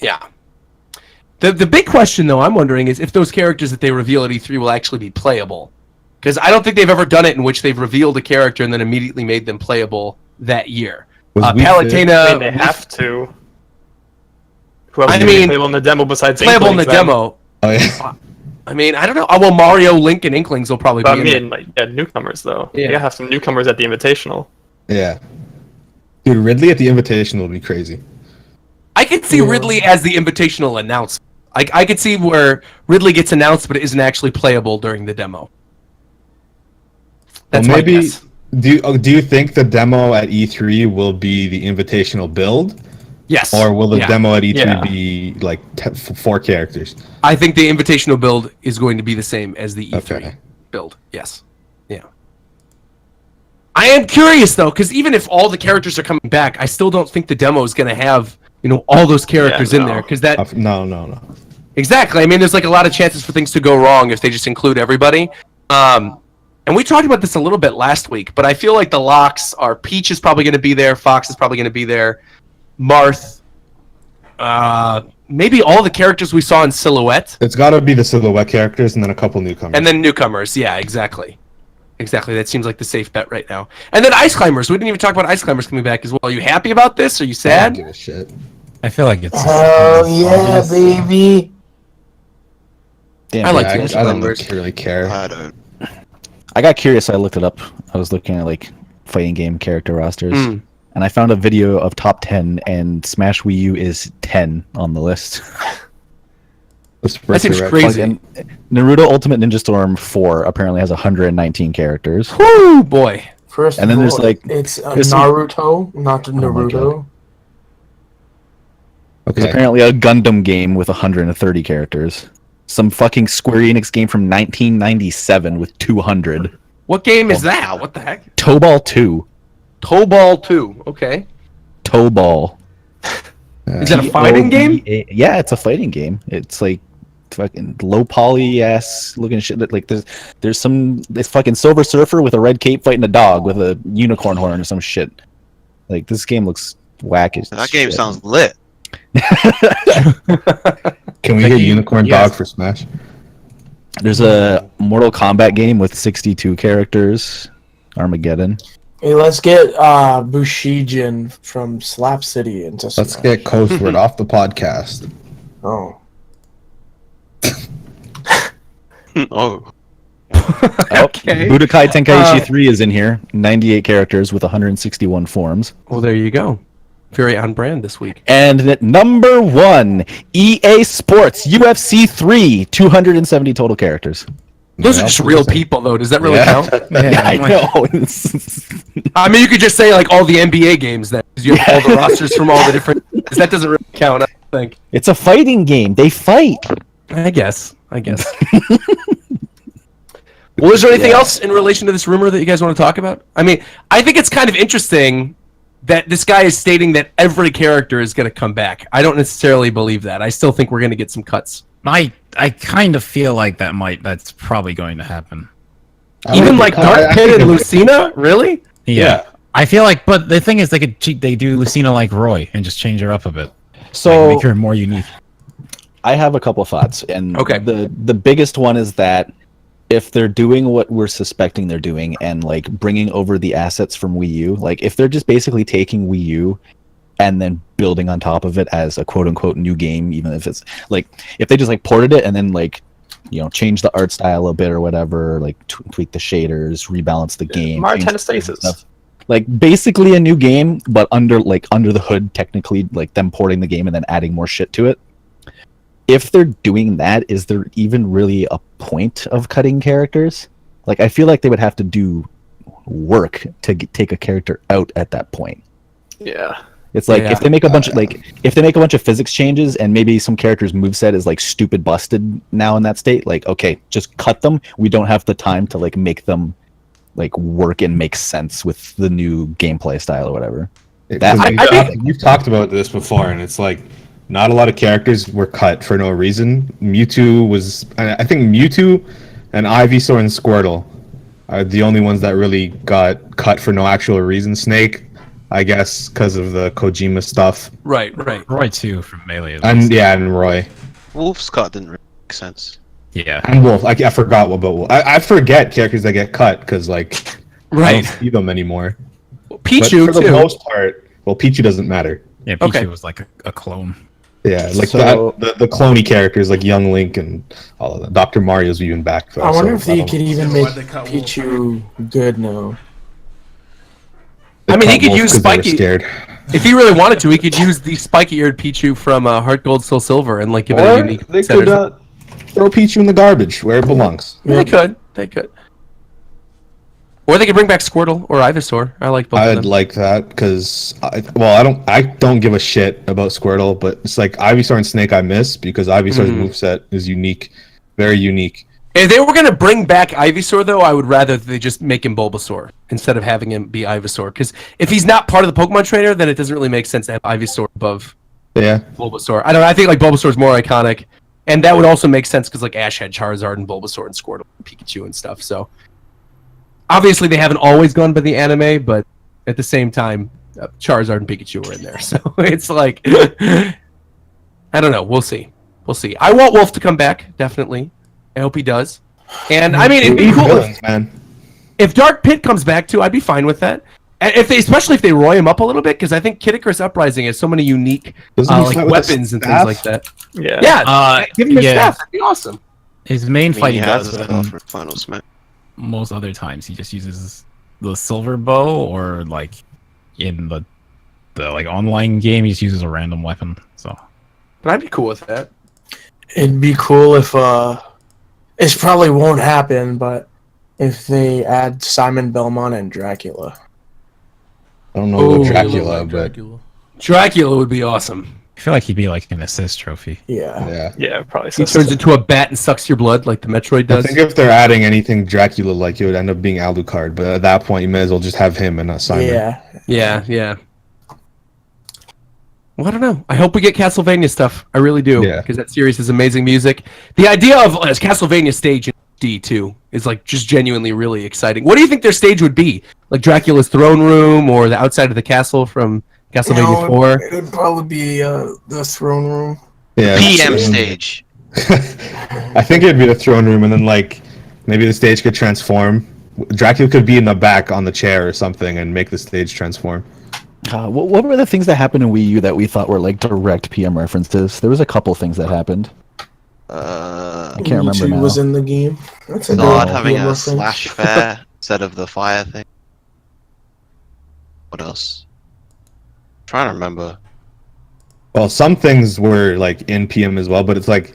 The big question though, I'm wondering is if those characters that they reveal at E3 will actually be playable. Because I don't think they've ever done it in which they've revealed a character and then immediately made them playable that year. Was Wii Fit- Palutena, I mean, they have to. Who else I is mean, playable in the demo besides playable in the Inklings, then? demo. Oh, yeah. I mean, I don't know. Oh, well, Mario, Link, and Inklings will probably But be I in there. mean, like, yeah, newcomers though. Yeah. You gotta have some newcomers at the Invitational. Yeah. Dude, Ridley at the Invitational would be crazy. I could see Ridley as the invitational announcer. I could see where Ridley gets announced but it isn't actually playable during the demo. That's well, my maybe. guess. Do you think the demo at E3 will be the Invitational build, Yes. or will the Yeah. demo at E3 Yeah. be like 4 characters? I think the invitational build is going to be the same as the E3 Okay. build. Yes. Yeah. I am curious though, because even if all the characters are coming back, I still don't think the demo is going to have all those characters in no. there, because that No. exactly. I mean, there's like a lot of chances for things to go wrong if they just include everybody. And we talked about this a little bit last week, but I feel like the locks are Peach is probably going to be there, Fox is probably going to be there, Marth, maybe all the characters we saw in Silhouette, It's got to be the Silhouette characters and then a couple newcomers. and then newcomers. Yeah, exactly. That seems like the safe bet right now. And then Ice Climbers. We didn't even talk about Ice Climbers coming back as well. Are you happy about this? Are you I don't sad? give a shit. I feel like it's. Hell yeah, baby. Damn, I like Yeah, the Ice I don't Climbers. really care. I don't. I got curious. So I looked it up. I was looking at like fighting game character rosters, Mm. and I found a video of top 10, and Smash Wii U is 10 on the list. That seems crazy. And Naruto Ultimate Ninja Storm 4 apparently has 119 characters. Whoo, boy. First And then of there's, all, like- it's there's some- Naruto, not Naruto. There's Okay. apparently a Gundam game with 130 characters. Some fucking Square Enix game from 1997 with 200. What game is that? What the heck? Tobal 2. Tobal 2. Okay. Tobal. Is that a fighting game? Yeah, it's a fighting game. It's like fucking low poly ass looking shit. That like there's this fucking Silver Surfer with a red cape fighting a dog with a unicorn horn or some shit. Like this game looks whack as That game shit. sounds lit. Can we Like, get Unicorn yes. Dog for Smash? There's a Mortal Kombat game with 62 characters. Armageddon. Hey, let's get Bushijin from Slap City into Let's Smash. get Coastward off the podcast. Oh. Oh. Okay. Budokai Tenkaichi 3 is in here. 98 characters with 161 forms. Well, there you go. Very on brand this week. And at number 1, EA Sports UFC 3, 270 total characters. Those Yeah, are just that's real interesting. people, though. Does that really Yeah. count? Yeah, I know. I mean, you could just say like all the NBA games then, because you have all the rosters from all the different. Because that doesn't really count. I don't think. It's a fighting game. They fight. I guess. Well, is there anything else in relation to this rumor that you guys want to talk about? I mean, I think it's kind of interesting that this guy is stating that every character is going to come back. I don't necessarily believe that. I still think we're going to get some cuts. I kind of feel like that's probably going to happen. Even like Dark I Pit think and it- Lucina? Really? Yeah. I feel like, but the thing is, they could cheat. They do Lucina like Roy and just change her up a bit. So Like, make her more unique. I have a couple of thoughts, and Okay. the biggest one is that if they're doing what we're suspecting they're doing and like bringing over the assets from Wii U, like if they're just basically taking Wii U and then building on top of it as a quote unquote new game, even if it's like if they just like ported it and then like change the art style a bit or whatever, like tweak the shaders, rebalance the game, Mario Mm, change Tennis the Stasis. stuff. Like basically a new game, but under the hood, technically, like them porting the game and then adding more shit to it. If they're doing that, is there even really a point of cutting characters? Like, I feel like they would have to do work to take a character out at that point. Yeah. It's like Yeah. if they make a bunch of physics changes and maybe some characters' moveset is like stupid busted now in that state, like okay, just cut them. We don't have the time to like make them like work and make sense with the new gameplay style or whatever. We've talked about this before, and it's like not a lot of characters were cut for no reason. Mewtwo was, I think Mewtwo and Ivysaur and Squirtle are the only ones that really got cut for no actual reason. Snake, I guess, because of the Kojima stuff, Right. Roy too from Melee. at and least. and Roy Wolf's cut didn't really make sense. Yeah. and Wolf. I forgot about Wolf. I forget characters that get cut because like I Right. don't see them anymore. Pichu, but for the too. most part, well, Pichu doesn't matter. Yeah. Pichu Okay. was like a clone. Yeah, like So- the cloney characters like Young Link and all of that. Dr. Mario's even back. Though, I wonder so if they don't- could even So make why'd they cut Wolf? Pichu good now. they I mean, he cut could Wolf use 'cause they were Spiky- Scared. If he really wanted to, he could use the spiky-eared Pichu from Heart Gold, Soul Silver and like give it a Or unique they set or could something. throw Pichu in the garbage where it belongs. They could. Or they could bring back Squirtle or Ivysaur. I like both of I'd them. like that because I don't give a shit about Squirtle, but it's like Ivysaur and Snake I miss because Ivysaur's moveset is unique, very unique. If they were going to bring back Ivysaur, though, I would rather they just make him Bulbasaur instead of having him be Ivysaur. Because if he's not part of the Pokemon trainer, then it doesn't really make sense to have Ivysaur above Yeah. Bulbasaur. I don't know. I think like Bulbasaur's more iconic, and that would also make sense because like Ash had Charizard and Bulbasaur and Squirtle and Pikachu and stuff. So obviously they haven't always gone by the anime, but at the same time, Charizard and Pikachu were in there. So it's like I don't know. We'll see. We'll see. I want Wolf to come back, definitely. I hope he does. And I mean, it'd be cool if Dark Pit comes back too. I'd be fine with that. And especially if they roy him up a little bit, because I think Kid Icarus Uprising has so many unique like weapons and things like that. Yeah. Give him his staff. That'd be awesome. His main fight he has does, a for Final Smash. most other times he just uses the silver bow, or like in the like online game he just uses a random weapon. So, but I'd be cool with that. It'd be cool if it probably won't happen, but if they add Simon Belmont and Dracula. I don't know about Dracula, but Dracula would be awesome. I feel like he'd be like an assist trophy. Yeah. Yeah, probably. He turns into a bat and sucks your blood like the Metroid does. I think if they're adding anything Dracula like, it would end up being Alucard. But at that point, you may as well just have him and not Simon. Yeah. Well, I don't know. I hope we get Castlevania stuff. I really do. Yeah. Because that series is amazing music. The idea of Castlevania stage in D too is like just genuinely really exciting. What do you think their stage would be? Like Dracula's throne room or the outside of the castle from Castlevania 4? It would probably be the throne room. Yeah. PM stage. I think it'd be the throne room, and then like maybe the stage could transform. Dracula could be in the back on the chair or something and make the stage transform. What were the things that happened in Wii U that we thought were like direct PM references? There was a couple things that happened. I can't remember now. Was in the game. That's a Zod good having PM a reference. slash fair instead of the fire thing. What else? Trying to remember. Well, some things were like in PM as well, but it's like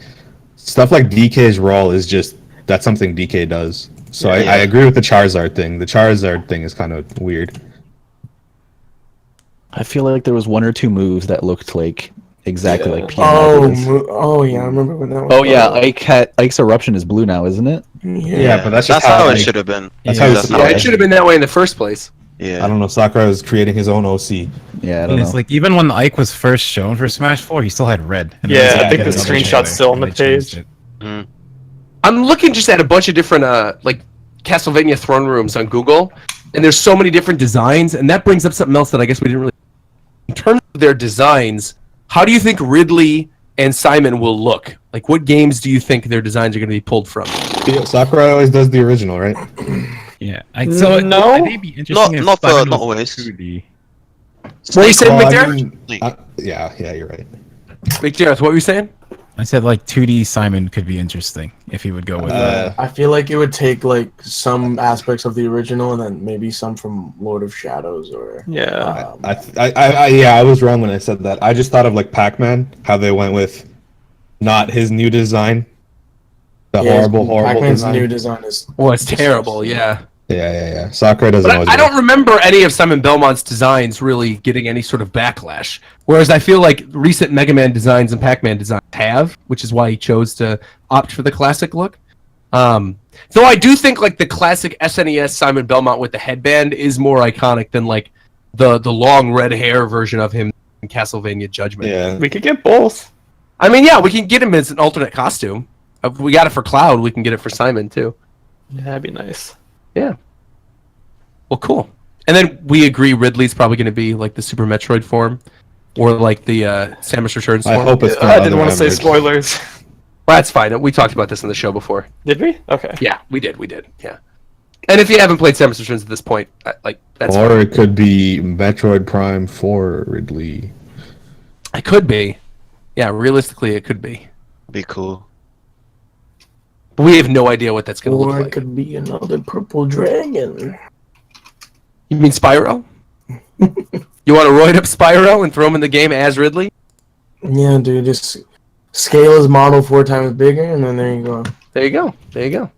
stuff like DK's role is just that's something DK does. So I agree with the Charizard thing. The Charizard thing is kind of weird. I feel like there was one or two moves that looked like exactly like PM. Yeah, I remember when that was. Oh yeah, Ike's eruption is blue now, isn't it? Yeah, but that's just That's how it like, should have been. That's how it's Yeah, it should have been that way in the first place. Yeah. I don't know. Sakurai was creating his own OC. Yeah, I And don't it's know. like even when Ike was first shown for Smash 4, he still had red. And Yeah, then I think the another screenshot's color, still on and the they changed page. it. I'm looking just at a bunch of different like Castlevania throne rooms on Google, and there's so many different designs, and that brings up something else that I guess we didn't really. In terms of their designs, how do you think Ridley and Simon will look? Like, what games do you think their designs are going to be pulled from? Yeah, Sakurai always does the original, right? Yeah. So No, I think it'd be interesting if not Simon not was always. 2D. What are you saying, Well, I McDermott? mean, yeah, you're right. McDermott, what were you saying? I said like 2D Simon could be interesting if he would go with I feel like it would take like some aspects of the original and then maybe some from Lord of Shadows or Yeah. I was wrong when I said that. I just thought of like Pac-Man, how they went with not his new design, the horrible Pac-Man's design. new design is Well, it's terrible, yeah. Yeah. Sakurai doesn't But always. I don't remember any of Simon Belmont's designs really getting any sort of backlash. Whereas I feel like recent Mega Man designs and Pac-Man designs have, which is why he chose to opt for the classic look. Though I do think like the classic SNES Simon Belmont with the headband is more iconic than like the long red hair version of him in Castlevania Judgment. Yeah. We could get both. I mean, yeah, we can get him as an alternate costume. If we got it for Cloud, we can get it for Simon too. Yeah, that'd be nice. Yeah. Well, cool. And then we agree Ridley's probably going to be like the Super Metroid form, or like the Samus Returns I form. hope it's. I didn't want to say spoilers. Well, that's fine. We talked about this on the show before. Did we? Okay. Yeah, we did. Yeah. And if you haven't played Samus Returns at this point, like that's Or fine. it could be Metroid Prime 4 Ridley. It could be. Yeah, realistically, it could be. Be cool. But we have no idea what that's going to or look it like. could be another purple dragon. You mean Spyro? You want to roid up Spyro and throw him in the game as Ridley? Yeah, dude, just scale his model 4 times bigger, and then there you go. There you go.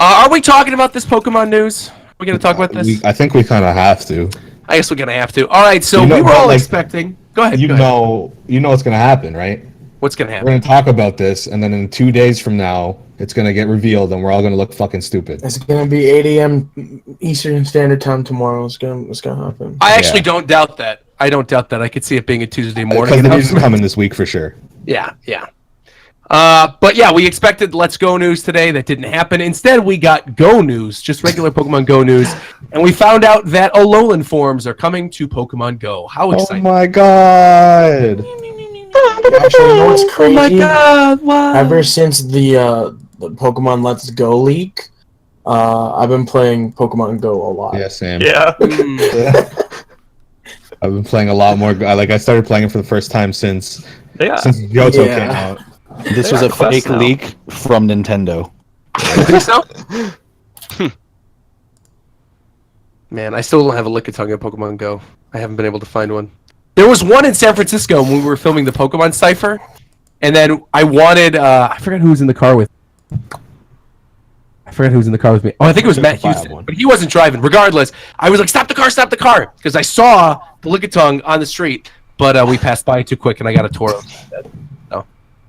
Are we talking about this Pokemon news? Are we going to talk about this? I think we kind of have to. I guess we're going to have to. All right, so You know, we were but, all like, expecting... Go ahead. You go ahead. know what's gonna happen, right? What's going to We're happen? gonna talk about this, and then in 2 days from now, it's gonna get revealed, and we're all gonna look fucking stupid. It's gonna be 8 a.m. Eastern Standard Time tomorrow. It's gonna happen. I actually don't doubt that. I don't doubt that. I could see it being a Tuesday morning Because the news is announcement. coming this week for sure. Yeah. But yeah, we expected Let's Go news today. That didn't happen. Instead, we got Go news, just regular Pokemon Go news, and we found out that Alolan forms are coming to Pokemon Go. How Oh exciting! my god! Actually, you know what's crazy? Oh my god! Wow. Ever since the Pokemon Let's Go leak, I've been playing Pokemon Go a lot. Yeah, Sam. Yeah. I've been playing a lot more. I started playing it for the first time since Yeah. Johto Yeah. came out. This They was are a close fake now. leak from Nintendo. You think so? Man, I still don't have a Lickitung in Pokemon Go. I haven't been able to find one. There was one in San Francisco when we were filming the Pokemon Cypher, and then I wanted, I forgot who was in the car with me. Oh, I think it was Matt Houston, but he wasn't driving. Regardless, I was like, stop the car, because I saw the Lickitung on the street, but we passed by it too quick, and I got a Toro.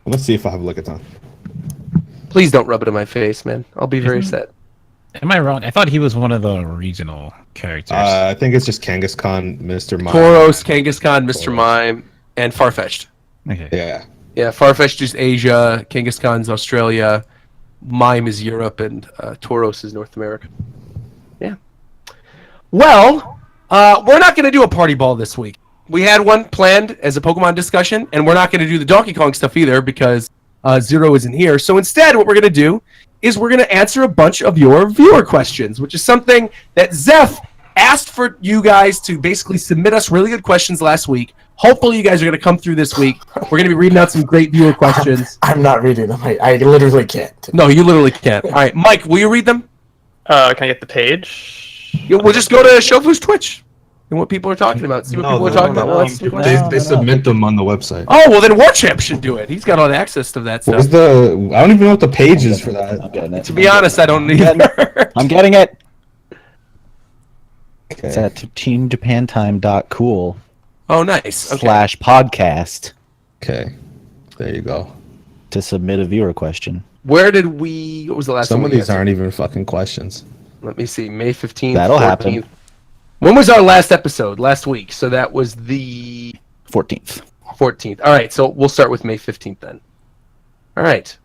Let's see if I have a look at that. Please don't rub it in my face, man. I'll be very sad. Am I wrong? I thought he was one of the regional characters. I think it's just Kangaskhan, Mr. Mime. Tauros, Kangaskhan, Mr. Mime, and Farfetch'd. Okay. Yeah. Yeah, Farfetch'd is Asia, Kangaskhan's Australia, Mime is Europe, and Tauros is North America. Yeah. Well, we're not going to do a party ball this week. We had one planned as a Pokemon discussion, and we're not going to do the Donkey Kong stuff either because Zero isn't here. So instead, what we're going to do is we're going to answer a bunch of your viewer questions, which is something that Zeph asked for you guys to basically submit us really good questions last week. Hopefully, you guys are going to come through this week. We're going to be reading out some great viewer questions. I'm not reading them. I literally can't. No, you literally can't. All right, Mike, will you read them? Can I get the page? We'll just go to Shofu's Twitch and what people are talking about. See what people are talking about. Well, let's do questions. They submit them on the website. Oh, well, then Warchamp should do it. He's got all the access to that stuff. Where's the? I don't even know what the page is for that. I'm getting it. To be honest, I don't either. I'm getting it. Okay. It's at teamjapantime.cool Oh, nice. Okay. /podcast Okay. There you go. to submit a viewer question. Where did we... What was the last Some one of we these answered? aren't even fucking questions. Let me see. May 15th. That'll 14th. happen. When was our last episode? Last week. So that was the 14th. 14th. All right. So we'll start with May 15th then. All right.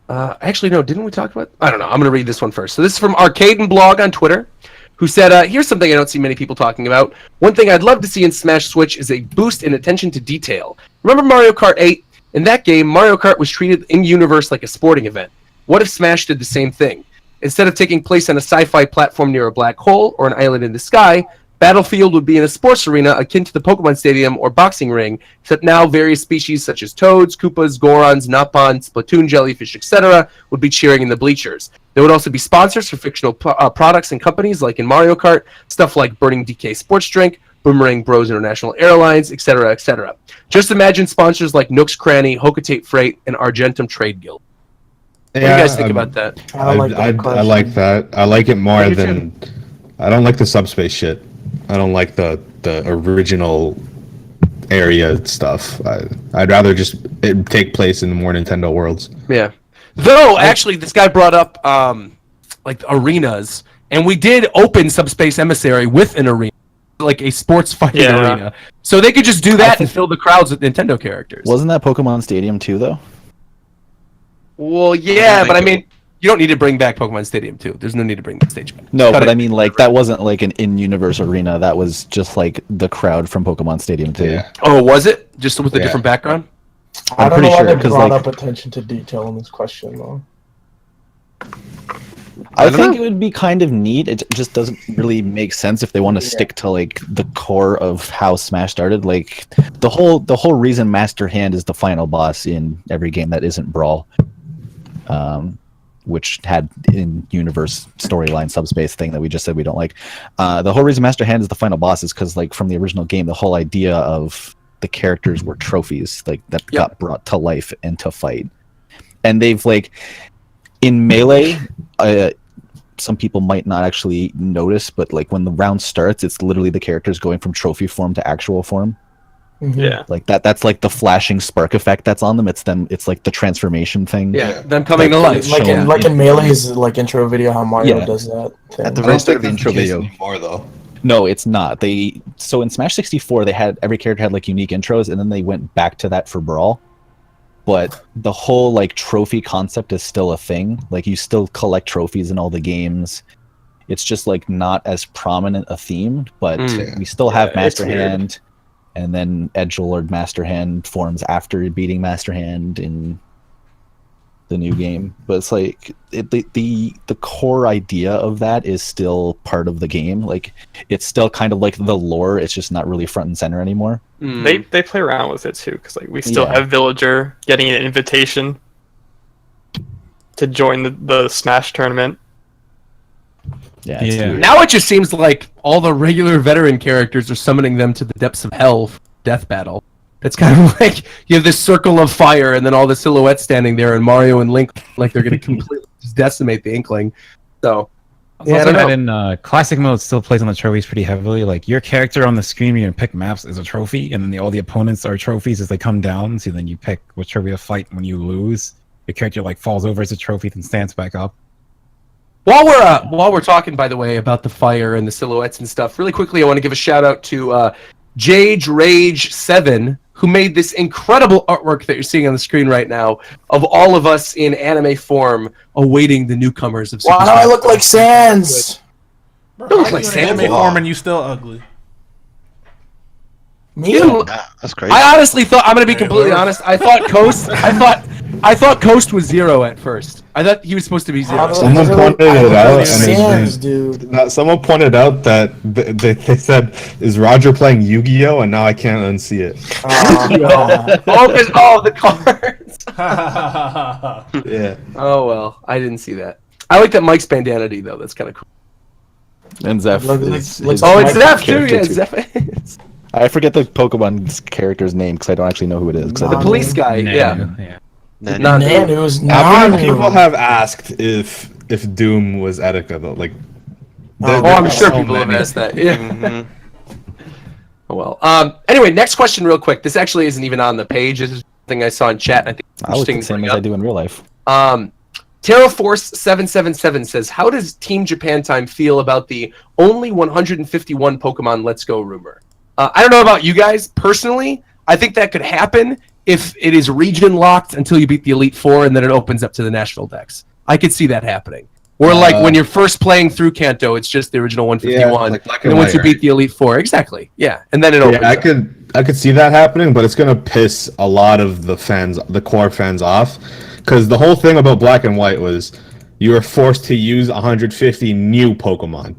Actually, no. Didn't we talk about... I don't know. I'm going to read this one first. So this is from Arcade and Blog on Twitter, who said, here's something I don't see many people talking about. One thing I'd love to see in Smash Switch is a boost in attention to detail. Remember Mario Kart 8? In that game, Mario Kart was treated in-universe like a sporting event. What if Smash did the same thing? Instead of taking place on a sci-fi platform near a black hole or an island in the sky, Battlefield would be in a sports arena akin to the Pokemon Stadium or boxing ring, except now various species such as Toads, Koopas, Gorons, Napons, Splatoon jellyfish, etc. would be cheering in the bleachers. There would also be sponsors for fictional products and companies like in Mario Kart, stuff like Burning DK Sports Drink, Boomerang Bros International Airlines, etc., etc. Just imagine sponsors like Nook's Cranny, Hocotate Freight, and Argentum Trade Guild. What do you guys think about that? I don't like that I question. like that. I like it more I do than. I don't like the subspace shit. I don't like the original area stuff. I'd rather just it take place in more Nintendo worlds. Yeah. Though, actually, this guy brought up like arenas, and we did open Subspace Emissary with an arena, like a sports fighting Yeah. arena. So they could just do that and fill the crowds with Nintendo characters. Wasn't that Pokemon Stadium too, though? Well, yeah, but I mean, you don't need to bring back Pokemon Stadium 2. There's no need to bring that stage back. No, Cut but it. I mean, like, that wasn't like an in-universe arena. That was just like the crowd from Pokemon Stadium 2. Yeah. Oh, was it? Just with a Yeah. different background? I don't pretty know why sure, they 'cause, brought like- up attention to detail in this question, though. I don't think know. it would be kind of neat. It just doesn't really make sense if they want to Yeah. stick to like the core of how Smash started. Like the whole reason Master Hand is the final boss in every game that isn't Brawl, which had in universe storyline subspace thing that we just said we don't like. The whole reason Master Hand is the final boss is because like from the original game, the whole idea of the characters were trophies like that Yep. got brought to life and to fight, and they've like in Melee. Some people might not actually notice, but like when the round starts, it's literally the characters going from trophy form to actual form. Mhm. Yeah. Like that's like the flashing spark effect that's on them. It's like the transformation thing. Yeah, them coming to life. Like Yeah. in Melee's like intro video, how Mario Yeah. does that thing. At the I very don't start think of the that's intro the case video. anymore, though. No, it's not. So in Smash 64, they had every character had like unique intros, and then they went back to that for Brawl. But the whole like trophy concept is still a thing. Like you still collect trophies in all the games. It's just like not as prominent a theme, but we still have Master Hand, and then Edgelord Master Hand forms after beating Master Hand in the new game. But it's like the core idea of that is still part of the game. Like it's still kind of like the lore. It's just not really front and center anymore. They play around with it too, because like we still have Villager getting an invitation to join the Smash tournament. Yeah, it's weird. Now it just seems like all the regular veteran characters are summoning them to the depths of hell for death battle. It's kind of like you have this circle of fire and then all the silhouettes standing there, and Mario and Link like they're going to completely just decimate the Inkling. So, yeah, I don't know. In classic mode, still plays on the trophies pretty heavily. Like your character on the screen, you can pick maps as a trophy, and then all the opponents are trophies as they come down. So then you pick which trophy to fight when you lose. Your character like falls over as a trophy, then stands back up. While we're talking, by the way, about the fire and the silhouettes and stuff, really quickly, I want to give a shout out to Jage Rage 7, who made this incredible artwork that you're seeing on the screen right now of all of us in anime form awaiting the newcomers of Super Why do I look like Sans? Bro, You look how like you in Santa. anime form and you still ugly. Me? That's crazy. I honestly thought, I'm going to be completely honest, I thought Coast was Zero at first. I thought he was supposed to be Zero. Someone pointed it out, and Sans, dude. someone pointed out that they said, "Is Roger playing Yu-Gi-Oh?" And now I can't unsee it. The cards. Yeah. Oh, well, I didn't see that. I like that Mike's bandanity, though. That's kind of cool. And Zeph. Looks is Oh, like it's Mike Zeph, too. character Yeah, too. Zeph is. I forget the Pokemon's character's name because I don't actually know who it is. The police guy, yeah. Nanu's How many people Nanu. have asked if Doom was Etika though? Like, Oh, I'm sure people have asked that. Yeah. Oh, well. Anyway, next question, real quick. This actually isn't even on the page. This is something I saw in chat. I think it's I look interesting the to same bring as I up. do in real life. TerraForce777 says, "How does Team Japan Time feel about the only 151 Pokemon Let's Go rumor?" I don't know about you guys personally. I think that could happen if it is region locked until you beat the Elite Four, and then it opens up to the national decks. I could see that happening. Or like when you're first playing through Kanto, it's just the original 151, like Black and then and once you White, beat the Elite Four, exactly, yeah, and then it opens. Yeah, up. I could see that happening, but it's gonna piss a lot of the fans, the core fans, off, because the whole thing about Black and White was you were forced to use 150 new Pokemon.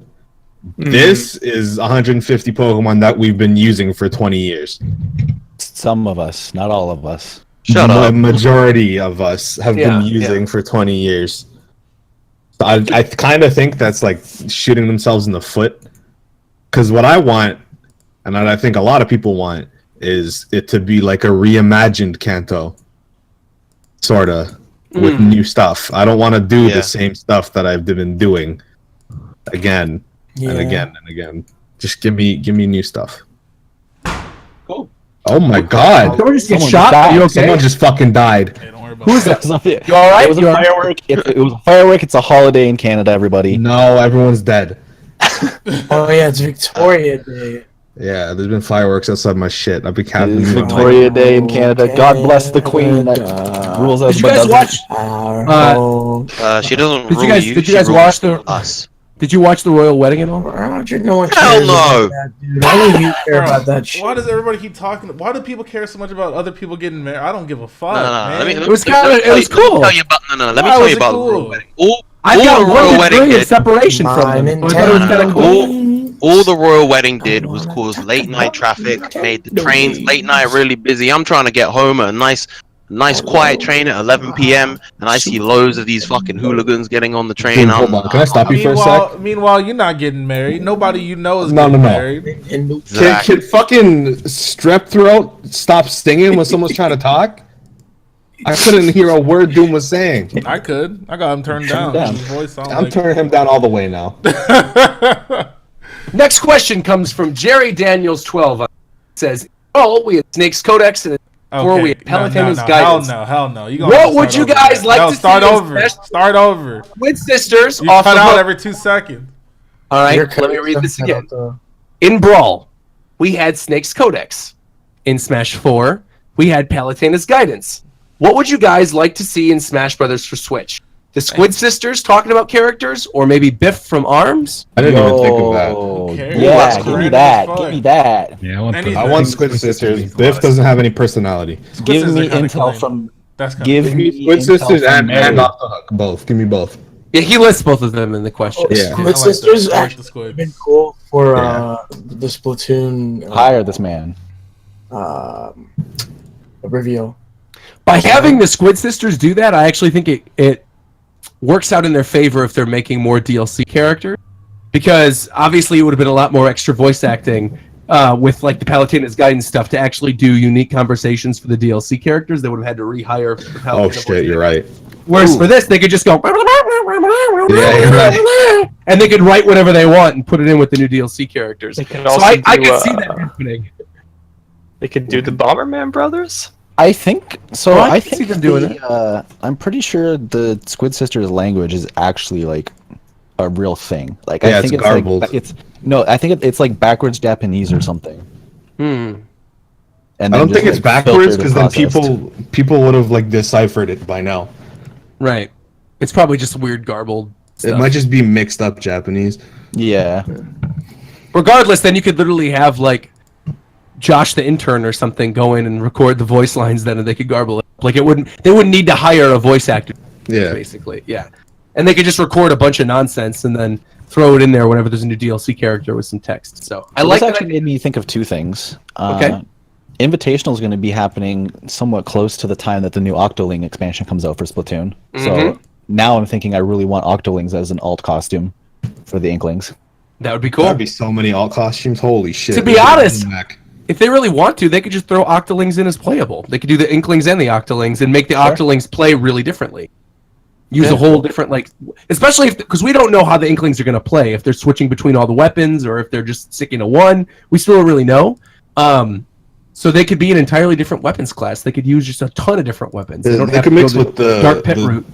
This is 150 Pokemon that we've been using for 20 years. Some of us, not all of us. Shut up. Majority of us have been using for 20 years. So I kind of think that's like shooting themselves in the foot. Because what I want, and what I think a lot of people want, is it to be like a reimagined Kanto. Sorta. With new stuff. I don't want to do the same stuff that I've been doing again and again and again. Just give me new stuff. Cool. Oh my god. Someone just get Someone shot? died. Are you okay? Someone just fucking died. Hey, don't worry about Who's that. that? You all right? It was a firework. It was a firework. It's a holiday in Canada, everybody. No, everyone's dead. Oh yeah, it's Victoria Day. Yeah, there's been fireworks outside my shit. I've been It counting is them all. Victoria Day in Canada. God bless the Queen that rules us. Did you but guys doesn't. watch? She doesn't Did rule you guys? you. Did you she guys rules watch the? us? Did you watch the royal wedding at all? Roger, no one Hell cares no. about that, dude. Only you care about that shit. Why does everybody keep talking? Why do people care so much about other people getting married? I don't give a fuck, No, man. It was kinda- it was cool. Let me tell you about Let me Why tell was you it about the cool? royal wedding. All I got the royal 1 wedding degree of did. separation My from them. So I thought it was Nintendo kind of cool. Queen. All the royal wedding did was cause late night traffic, made the trains late night really busy. I'm trying to get home at a nice quiet train at 11 p.m. and I see loads of these fucking hooligans getting on the train. Dude, hold on. Can I stop you for a sec? Meanwhile, you're not getting married. Nobody you know is No, getting no. married. Can fucking strep throat stop stinging when someone's trying to talk? I couldn't hear a word Doom was saying. I could. I got him turned down. down. His voice sound I'm like... turning him down all the way now. Next question comes from Jerry Daniels 12. It says, "Oh, we had Snake's Codex and before we had Peloton's guidance. Hell no. You What would you guys like to start see? over. Start over. Twin Sisters You off cut the out hook. every 2 seconds. All right, Your let me read this cut again. out, though. In Brawl, we had Snake's Codex. In Smash 4, we had Palutena's Guidance. What would you guys like to see in Smash Brothers for Switch? The Squid Sisters talking about characters, or maybe Biff from ARMS? I didn't even think of that. Okay. Yeah, That's give me great that. as Give me fuck. that. Yeah, I want Anything. I want Squid Sisters. makes a lot Biff of doesn't have any personality. Squid Give Sisters me are kinda intel clean. from. That's kinda Give clean. me Squid intel Sisters from and Mary. Off the Hook. Both. Give me both. Yeah, he lists both of them in the question. Yeah. Squid I like Sisters that. I like the actually Squids. been cool for Yeah. the Splatoon Hire this man. reveal. By having the Squid Sisters do that, I actually think it works out in their favor if they're making more DLC characters. Because obviously it would have been a lot more extra voice acting with like the Palutena's Guidance stuff to actually do unique conversations for the DLC characters. They would have had to rehire the Palutena Oh voice shit, you're right. Whereas for this, they could just go, Yeah, you're right. and they could write whatever they want and put it in with the new DLC characters. They can So also I do, can see that happening. They could do the Bomberman Brothers. I think so. Oh, I I can think see them doing the, I'm pretty sure the Squid Sisters language is actually like a real thing. Like Yeah, I think it's it's garbled. like I think it's like backwards Japanese or something. Hmm. And I then don't think just, it's like, backwards filtered because and then processed. people would have like deciphered it by now. Right. It's probably just weird garbled stuff. It might just be mixed up Japanese. Yeah. Regardless, then you could literally have like Josh the intern or something go in and record the voice lines then, and they could garble it. Like they wouldn't need to hire a voice actor. Yeah. Basically, yeah. And they could just record a bunch of nonsense and then throw it in there whenever there's a new DLC character with some text. So I So like this that. actually made me think of two things. Okay. Invitational is going to be happening somewhat close to the time that the new Octoling expansion comes out for Splatoon. So now I'm thinking I really want Octolings as an alt costume for the Inklings. That would be cool. There'd be so many alt costumes. Holy shit. To be honest, if they really want to, they could just throw Octolings in as playable. They could do the Inklings and the Octolings and make the Octolings play really differently. Use a whole different, like, especially because we don't know how the Inklings are going to play. If they're switching between all the weapons or if they're just sticking to one, we still don't really know. So they could be an entirely different weapons class. They could use just a ton of different weapons. They don't They have could to go mix the with the Dark Pit route.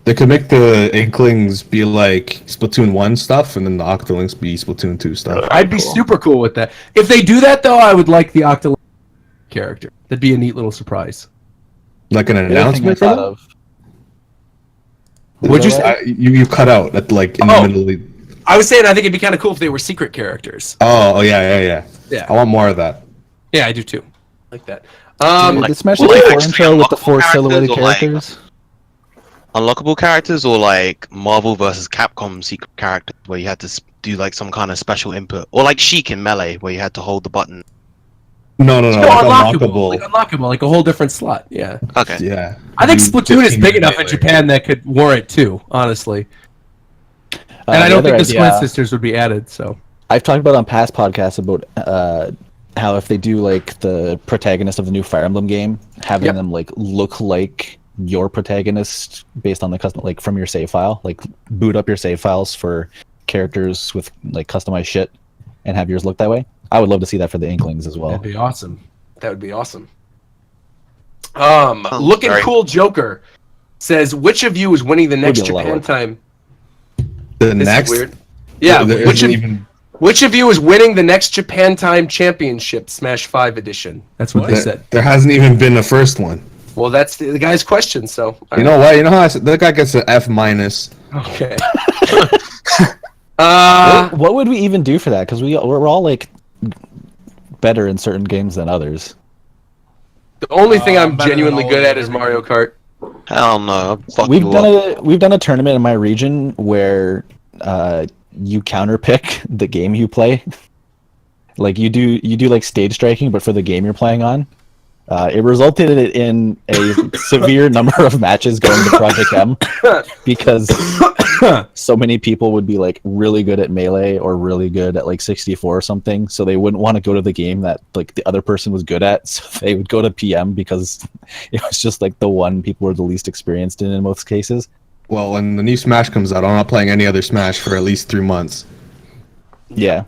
They could make the Inklings be like Splatoon 1 stuff, and then the Octolings be Splatoon 2 stuff. I'd be super cool with that. If they do that, though, I would like the Octoling character. That'd be a neat little surprise. Like an The other thing I announcement for thought them? of. Would you say? You cut out at like in Oh. the middle of the... I was saying I think it'd be kind of cool if they were secret characters. Oh, yeah. Yeah. I want more of that. Yeah, I do too. Like that. The Smash well, 64 like, intro with the 4 characters silhouetted or, like- characters. Unlockable characters or like Marvel versus Capcom secret characters where you had to do like some kind of special input, or like Sheik in Melee where you had to hold the button. No, No, like unlockable, like a whole different slot. Yeah, Okay. Yeah. I think Do Splatoon is 15 big enough in minute Japan that could warrant two, honestly. And I The don't think other the Squid idea- Sisters would be added. So I've talked about on past podcasts about how if they do like the protagonist of the new Fire Emblem game, having Yep. them like look like your protagonist based on the custom, like from your save file, like boot up your save files for characters with like customized shit and have yours look that way. I would love to see that for the Inklings as well. that'd be awesome. That would be awesome. Oh, Looking sorry. cool Joker says, which of you is winning the next be a lot of Japan work. time? The This next... is weird. Yeah, There which isn't of, even... which of you is winning the next Japan Time Championship Smash 5 edition? That's what they said. There hasn't even been a first one. Well, that's the guy's question. So You know what? You know how that guy gets an F minus. okay. What would we even do for that? Because we're all like better in certain games than others. The only thing I'm better than genuinely all good of at is Mario Kart. Hell no. Fuck We've you done up. we've done a tournament in my region where you counterpick the game you play. Like you do like stage striking, but for the game you're playing on. It resulted in a severe number of matches going to Project M because so many people would be like really good at Melee or really good at like 64 or something, so they wouldn't want to go to the game that like the other person was good at, so they would go to PM because it was just like the one people were the least experienced in most cases. Well, when the new Smash comes out, I'm not playing any other Smash for at least 3 months. Yeah.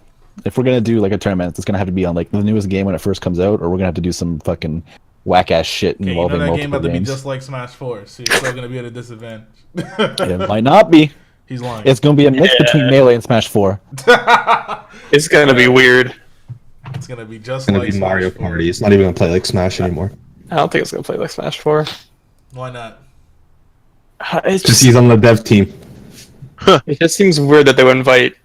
If we're gonna do like a tournament, it's gonna have to be on like the newest game when it first comes out, or we're gonna have to do some fucking whack ass shit Okay, you know involving that game multiple about to be games. just like Smash 4, so you're still gonna be at a disadvantage. It might not be. He's lying. It's gonna be a mix between Melee and Smash 4. It's gonna be weird. It's gonna be just It's gonna like be Mario Smash 4. Party. It's not even gonna play like Smash anymore. I don't think it's gonna play like Smash 4. Why not? It's Just he's on the dev team. It just seems weird that they would invite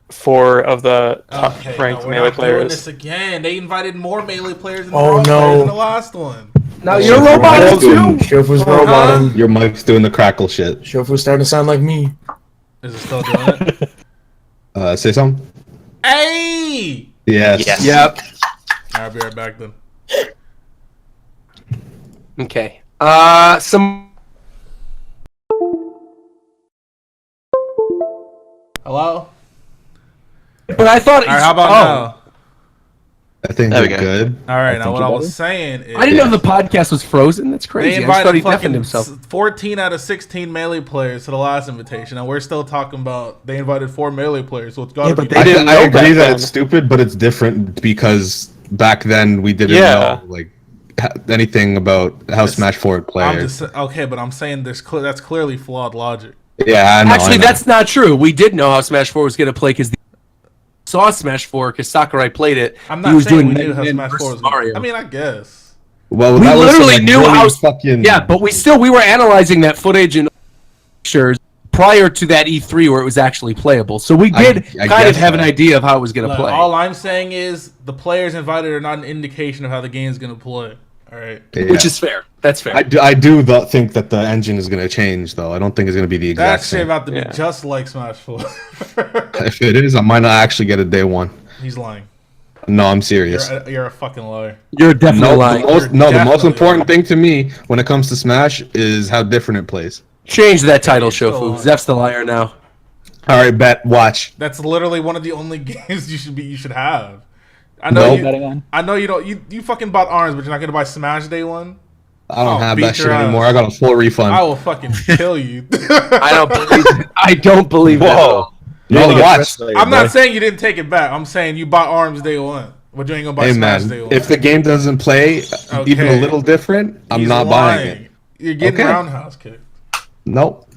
4 of the top Okay, ranked no, we're Melee not doing players. this again. They invited more Melee players than Oh, players no. in the last one. Now you're roboting too. Shofu's roboting. Your mic's doing the crackle shit. Shofu's starting to sound like me. Is it still doing it? Say something. Hey! Yes. Yes. Yep. I'll be right back then. Okay. Some. Hello? But I thought. Alright, how about now? I think There we we're go. good. Alright, now think what you I better? was saying is... I didn't know the podcast was frozen. That's They crazy. I just thought he invited deafened fucking himself. 14 out of 16 Melee players to the last invitation, and we're still talking about they invited 4 Melee players, so it's gotta be... they didn't I know agree back that then. it's stupid, but it's different because back then we didn't Yeah. know like anything about how Smash 4 would play. I'm just okay, but I'm saying that's clearly flawed logic. Yeah, I know. Actually, I know. that's not true. We did know how Smash 4 was going to play because saw Smash 4 because Sakurai played it. I'm He not was saying we doing knew how Men Smash 4 versus was going Mario. I mean, I guess. Well, We that was literally some, like, knew really how. fucking. Yeah, but we were analyzing that footage and pictures prior to that E3 where it was actually playable. So we did I kind of guess have an so. idea of how it was going to Look, play. all I'm saying is the players invited are not an indication of how the game's going to play. All right. Yeah. Which is fair. That's fair. I do think that the engine is going to change, though. I don't think it's going to be the exact That's shit same. about to be Yeah. just like Smash 4. If it is, I might not actually get it day one. He's lying. No, I'm serious. You're a fucking liar. You're definitely No, lying. the most definitely important thing to me when it comes to Smash is how different it plays. Change that title, You're still Shofu. lying. Zeph's the liar now. All right, bet. Watch. That's literally one of the only games you should have. I know Nope. you. I know you don't. You fucking bought ARMS, but you're not gonna buy Smash Day one. I don't I'll have beat that shit your ass. anymore. I got a full refund. I will fucking kill you. I don't believe it. I don't believe that at all. No, watch. I'm not saying you didn't take it back. I'm saying you bought ARMS Day one, but you ain't gonna buy Hey Smash man, Day one. if the game doesn't play even a Okay. little different, I'm He's not buying lying. it. You're getting Okay. roundhouse kicked. Nope.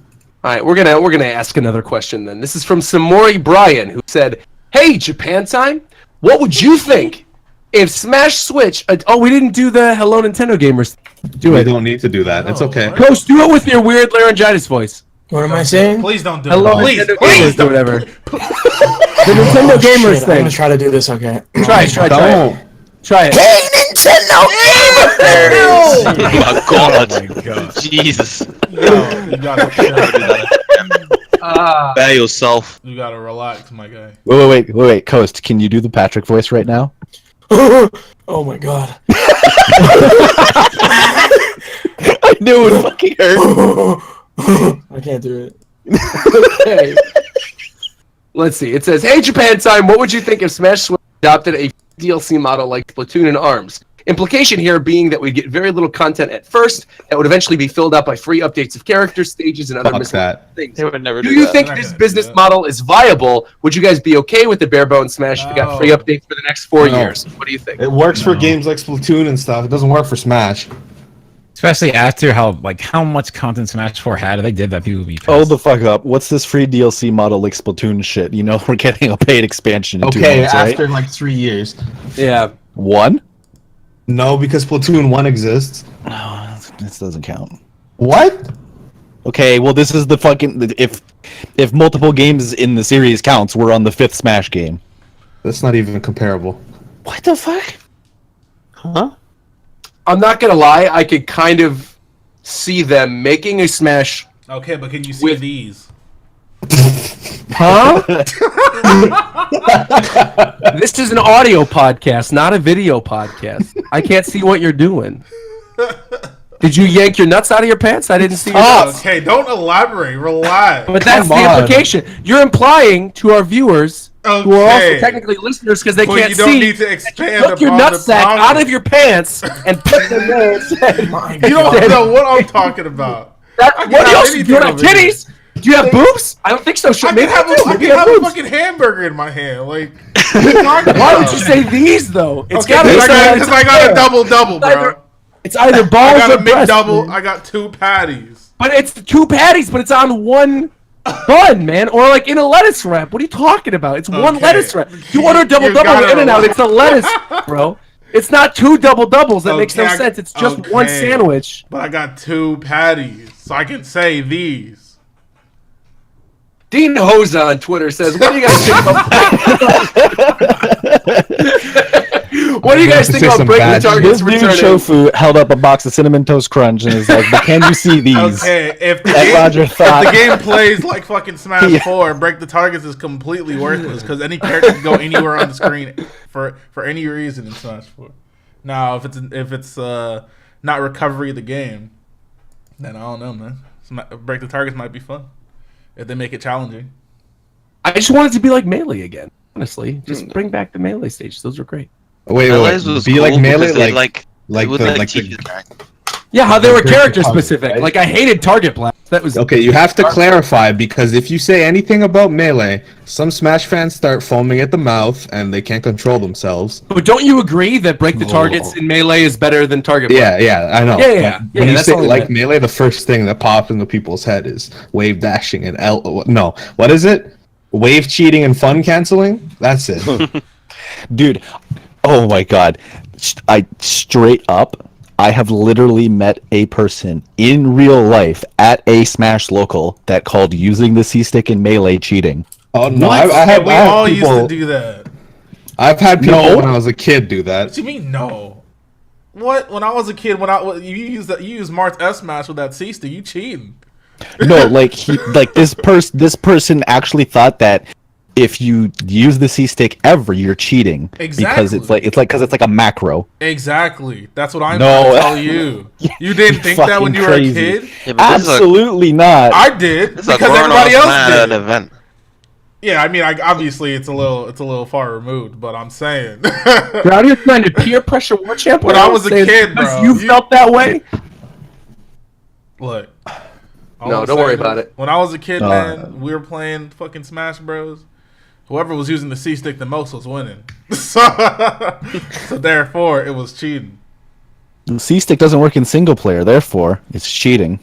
All right, we're gonna ask another question then. This is from Samori Brian, who said, "Hey, Japan time, what would you think if Smash Switch? Oh, we didn't do the Hello Nintendo Gamers. Do We it. don't need to do that. It's No, okay. what? Ghost, do it with your weird laryngitis voice. What am I saying? Please don't do Hello it. Please, Nintendo please Gamers or don't. whatever. The Nintendo Gamers Shit, I'm thing. gonna try to do this. Okay. Try it. Don't. Try it. Hey, Nintendo Oh my god. Oh my god. Jesus. No, you gotta, Bear yourself. you gotta relax, my guy. Wait, Coast, can you do the Patrick voice right now? Oh my god. I knew it would fucking hurt. I can't do it. Okay. Let's see. It says, "Hey, Japan time, what would you think if Smash Switch adopted a DLC model like Splatoon and ARMS? Implication here being that we'd get very little content at first that would eventually be filled out by free updates of characters, stages, and other Fuck miscellaneous that. things. They would never Do do you that. think They're not this gonna do business that. model is viable? Would you guys be okay with the bare bones Smash if we got free No. updates for the next 4 No. years? What do you think? It works for games like Splatoon and stuff. It doesn't work for Smash. Especially after how much content Smash 4 had, if they did that, people would be pissed. Hold the fuck up. What's this free DLC model like Splatoon shit? You know we're getting a paid expansion in 2 Okay, months, right? after like 3 years. Yeah. One? No, because Splatoon 1 exists. No, this doesn't count. What? Okay, well this is the fucking if multiple games in the series counts, we're on the 5th Smash game. That's not even comparable. What the fuck? Huh? I'm not going to lie. I could kind of see them making a Smash. Okay, but can you see With- these? Huh? This is an audio podcast, not a video podcast. I can't see what you're doing. Did you yank your nuts out of your pants? I didn't see your nuts. Okay, don't elaborate. Relax. But that's Come the on. implication. You're implying to our viewers, who are also Okay. technically listeners because they But can't you don't see, need to that expand you took your upon the nutsack topic. out of your pants and put them there and said, My You don't Said- know what I'm talking about. that, I can what have else? Do anything you have over here. titties? Do you have boobs? I don't think so. I Shit, can maybe have, I do. I Maybe can I have a boobs. fucking hamburger in my hand. Like, Why would you say these though? It's Okay, got because I got a double, bro. either- It's either I balls got or a breasts. McDouble. I got 2 patties. But it's 2 patties, but it's on one Fun, man. Or like in a lettuce wrap. What are you talking about? It's one Okay. lettuce wrap. You order double You gotta in and out. relax. It's a lettuce, bro. It's not two double doubles. That makes no Okay, sense. It's just one okay. sandwich. But I got 2 patties, so I can say these. Dean Hoza on Twitter says, "What do you guys think about? What do you guys think about breaking the targets This dude returning?" Shofu held up a box of Cinnamon Toast Crunch and is like, "But can you see these?" Okay, if the, Like game, Roger thought. if the game plays like fucking Smash Yeah. 4, break the targets is completely worthless because any character can go anywhere on the screen for any reason in Smash 4. Now, if it's not recovery of the game, then I don't know, man. Break the targets might be fun if they make it challenging. I just want it to be like Melee again. Honestly, just bring back the Melee stages. Those were great. Wait, Melee's was be like cool Melee, because they, like it would, the teach you- Yeah, how they were Break the character target, specific. right? Like I hated Target Blast. That was Okay, you have to clarify because if you say anything about Melee, some Smash fans start foaming at the mouth and they can't control themselves. But don't you agree that break the targets in Melee is better than Target Blast? Yeah, I know. Yeah. But when you That's say all I like meant. Melee, the first thing that pops into people's head is wave dashing and no, what is it? Wave cheating and fun canceling? That's it. Dude, oh my god. I straight up, I have literally met a person in real life at a Smash local that called using the C-stick in Melee cheating. Oh no, What? I have we I have all people, used to do that. I've had people No. when I was a kid do that. What you mean no? What? When I was a kid, you used Mart's S Smash with that C-stick, you cheating. No, like this person actually thought that if you use the C-stick ever, you're cheating because it's like a macro. Exactly. That's what I'm No. trying to tell you. You didn't think that when Fucking you were crazy. a kid? Yeah, but Absolutely not. I did this is a because grown-ass everybody else man did. event. Yeah, I mean, obviously it's a little far removed, but I'm saying. You're out here trying to peer pressure War Champ. When I was a kid, bro, you felt that way. Look. all No, I'm don't worry saying about is, it. When I was a kid, man, we were playing fucking Smash Bros. Whoever was using the C-stick the most was winning. So therefore, it was cheating. The C-stick doesn't work in single player, therefore it's cheating.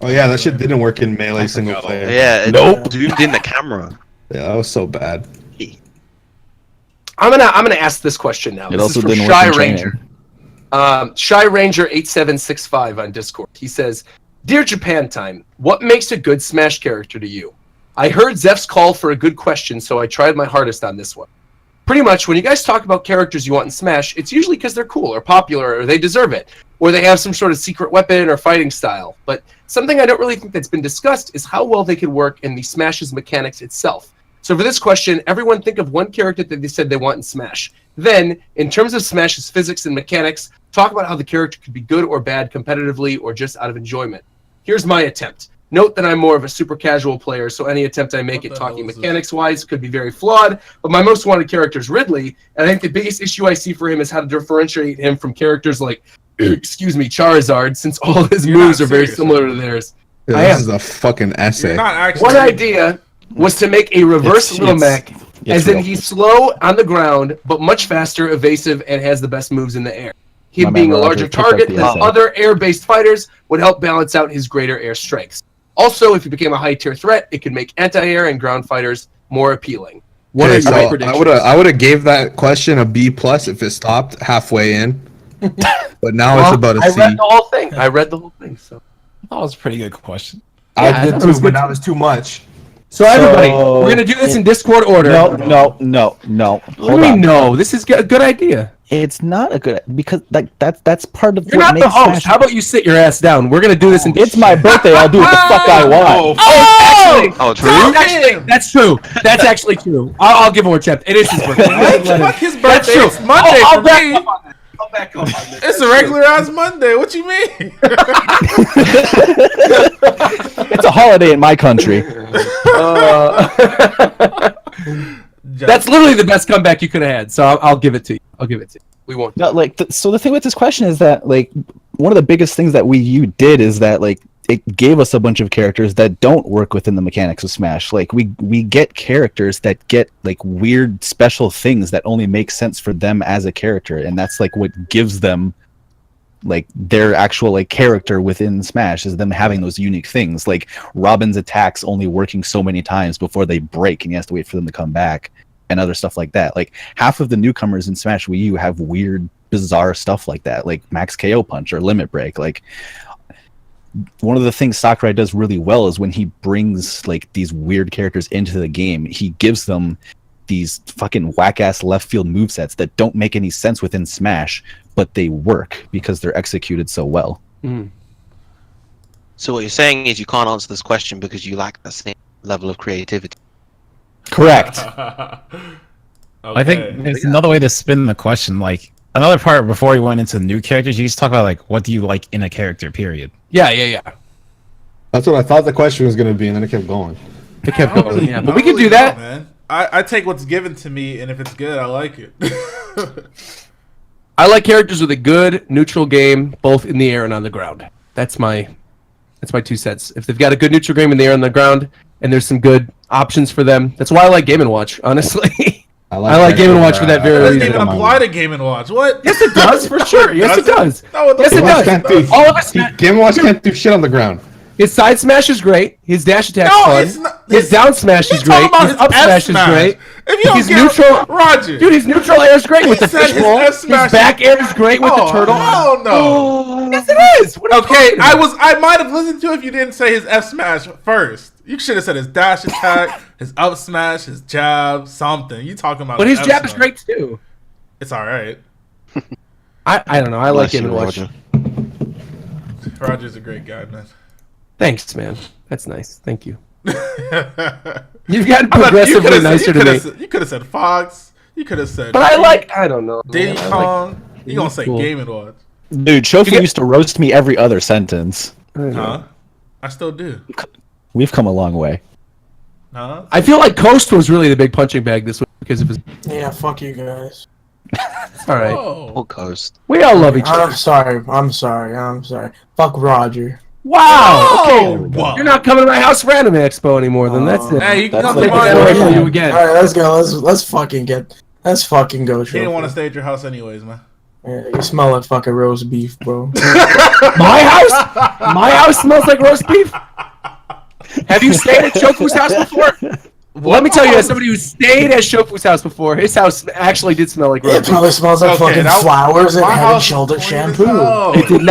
Oh yeah, that shit didn't work in Melee single player. Yeah, it Nope. zoomed in the camera. Yeah, that was so bad. I'm gonna ask this question now. It This also is from didn't work Shy in training. Ranger. Shy Ranger 8765 on Discord. He says, "Dear Japan Time, what makes a good Smash character to you? I heard Zeph's call for a good question, so I tried my hardest on this one. Pretty much, when you guys talk about characters you want in Smash, it's usually because they're cool or popular or they deserve it, or they have some sort of secret weapon or fighting style. But something I don't really think that's been discussed is how well they could work in the Smash's mechanics itself. So for this question, everyone think of one character that they said they want in Smash. Then, in terms of Smash's physics and mechanics, talk about how the character could be good or bad competitively or just out of enjoyment. Here's my attempt. Note that I'm more of a super casual player, so any attempt I make What at the talking hell is this? mechanics-wise could be very flawed, but my most wanted character is Ridley, and I think the biggest issue I see for him is how to differentiate him from characters like, excuse me, Charizard, since all his You're moves not are very serious, similar right? to theirs. Yeah, I this am. is a fucking essay. You're not actually. One idea was to make a reverse It's- Little it's- Mac, it's as in real. he's slow on the ground, but much faster, evasive, and has the best moves in the air. My Him man being a Roger larger picked up target the than essay. other air-based fighters would help balance out his greater air strengths. Also, if he became a high-tier threat, it could make anti-air and ground fighters more appealing. What Okay, are so your I predictions? would have gave that question a B plus if it stopped halfway in, but now it's Well, about a I C. read the whole thing. I read the whole thing. So That was a pretty good question. Yeah, I I did thought it too, was but good. now it's too much. So everybody, So- we're gonna do this in Discord order. No. What Hold do you mean on. no? This is a good idea. It's not a good because that's part of You're what not the makes host. Smash. How about you sit your ass down? We're gonna do this in. It's my birthday. I'll do what the fuck I want. Actually, Oh, true. that's true. That's actually true. I'll give him a chip. It is his birthday. What? Let him- Fuck his That's birthday. true. It's Monday I'll for back me. up on this. I'll back up on this. It's a regular ass Monday. What you mean? It's a holiday in my country. That's literally the best comeback you could have had. So I'll give it to you. I'll give it to you. We won't. No, like so the thing with this question is that like one of the biggest things that you did is that like it gave us a bunch of characters that don't work within the mechanics of Smash. Like we get characters that get like weird special things that only make sense for them as a character, and that's like what gives them like their actual like character within Smash is them having those unique things, like Robin's attacks only working so many times before they break and he has to wait for them to come back, and other stuff like that. Like half of the newcomers in Smash Wii U have weird, bizarre stuff like that, like Max KO Punch or Limit Break. Like one of the things Sakurai does really well is when he brings like these weird characters into the game, he gives them these fucking whack-ass left field movesets that don't make any sense within Smash, but they work because they're executed so well. So what you're saying is you can't answer this question because you lack the same level of creativity. Correct. I think there's another way to spin the question. Like another part before we went into new characters, you just talk about like what do you like in a character, period. Yeah. That's what I thought the question was going to be, and then it kept going. It kept I don't going. really- Yeah, I but we don't can do really that. know, man. I take what's given to me, and if it's good, I like it. I like characters with a good neutral game, both in the air and on the ground. That's my 2 cents. If they've got a good neutral game in the air and on the ground, and there's some good options for them, that's why I like Game & Watch. Honestly, I like Game & Watch for that It very doesn't reason. even apply to Game & Watch. What? Yes, it does for sure. Yes, it does. No, Yes, it does. Can't do, All of us. Game & Watch can't do shit on the ground. His side smash is great. His dash attack's No, fun. it's not- His down smash is He's talking great. about His his up F smash is smash. great. If you don't His get neutral, Roger, dude, his neutral air is great with the said his fishbowl. F His smash back air is great with the turtle. Oh no. Yes, it is. What are you Okay, talking about? I might have listened to it if you didn't say his F smash first. You should have said his dash attack, his up smash, his jab, something. You talking about? But his F jab is smash. great too. It's all right. I don't know. I like Bless Game & you, Watch. Roger. Roger's a great guy, man. Thanks, man. That's nice. Thank you. I You've gotten thought progressively nicer to me. You could have said Fox. You could have said. But I don't know. Diddy man. I like- Kong. You gonna say Cool. Game & Watch? Dude, Shofu used to roast me every other sentence. I don't know. Huh? I still do. We've come a long way. Huh? I feel like Coast was really the big punching bag this week because of his. Yeah, fuck you guys. All right. Oh. Poor Coast. We all love each other. I'm sorry. Fuck Roger. Wow. Oh, Okay. wow. You're not coming to my house for Anime Expo anymore. Then that's it. Hey, you can That's come to like mine. that away Let's from you again. All right, let's go. Let's fucking go. You didn't want to stay at your house anyways, man. Yeah, you smell like fucking roast beef, bro. My house? My house smells like roast beef? Have you stayed at Shofu's house before? Let me tell you, as somebody who stayed at Shofu's house before, his house actually did smell like It roast beef. probably smells like Okay, fucking that- flowers and My Head and house is Shoulder clean as shampoo. hell. It did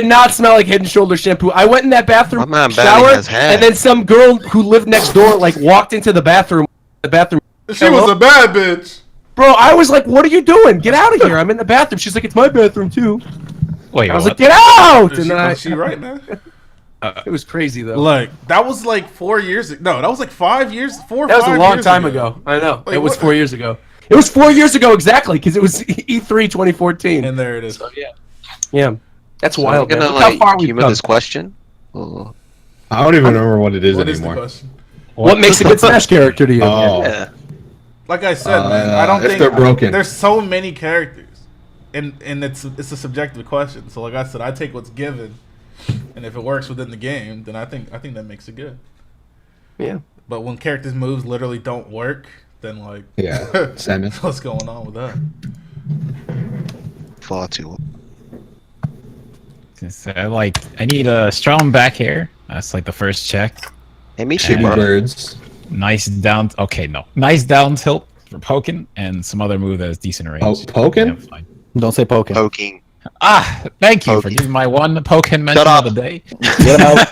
not smell like Head and Shoulder shampoo. I went in that bathroom, My man barely shower, has hair. and then some girl who lived next door like walked into the bathroom. She was a bad bitch. Bro, I was like, "What are you doing? Get out of here! I'm in the bathroom." She's like, "It's my bathroom too." Wait, I was what? like, "Get out!" And then She right, man. it was crazy though. Look, that was like 4 years ago. No, that was like 5 years. 4 or That was 5 a long years time ago. I know. Like, It was what- 4 years ago. It was 4 years ago exactly because it was E3 2014. And there it is. So, yeah, that's So wild. we're Man. gonna Look how like far we've humor come. this question. Or... I don't even remember what it is What is the anymore. question? What makes a good Smash character to you? Oh, Yeah. Like I said, man, I don't if think they're broken. there's so many characters, and it's a subjective question. So like I said, I take what's given, and if it works within the game, then I think that makes it good. Yeah. But when characters' moves literally don't work, then like yeah, Salmon. what's going on with that? Far too. I need a strong back air. That's like the first check. Hey, me too, Shooting bro. birds. Nice down. Okay, no. Nice down tilt for poking, and some other move that has decent range. Oh, poking? Yeah, fine. Don't say poking. Poking. Thank you for Poking. giving my one poking mention up. of the day. Get him out.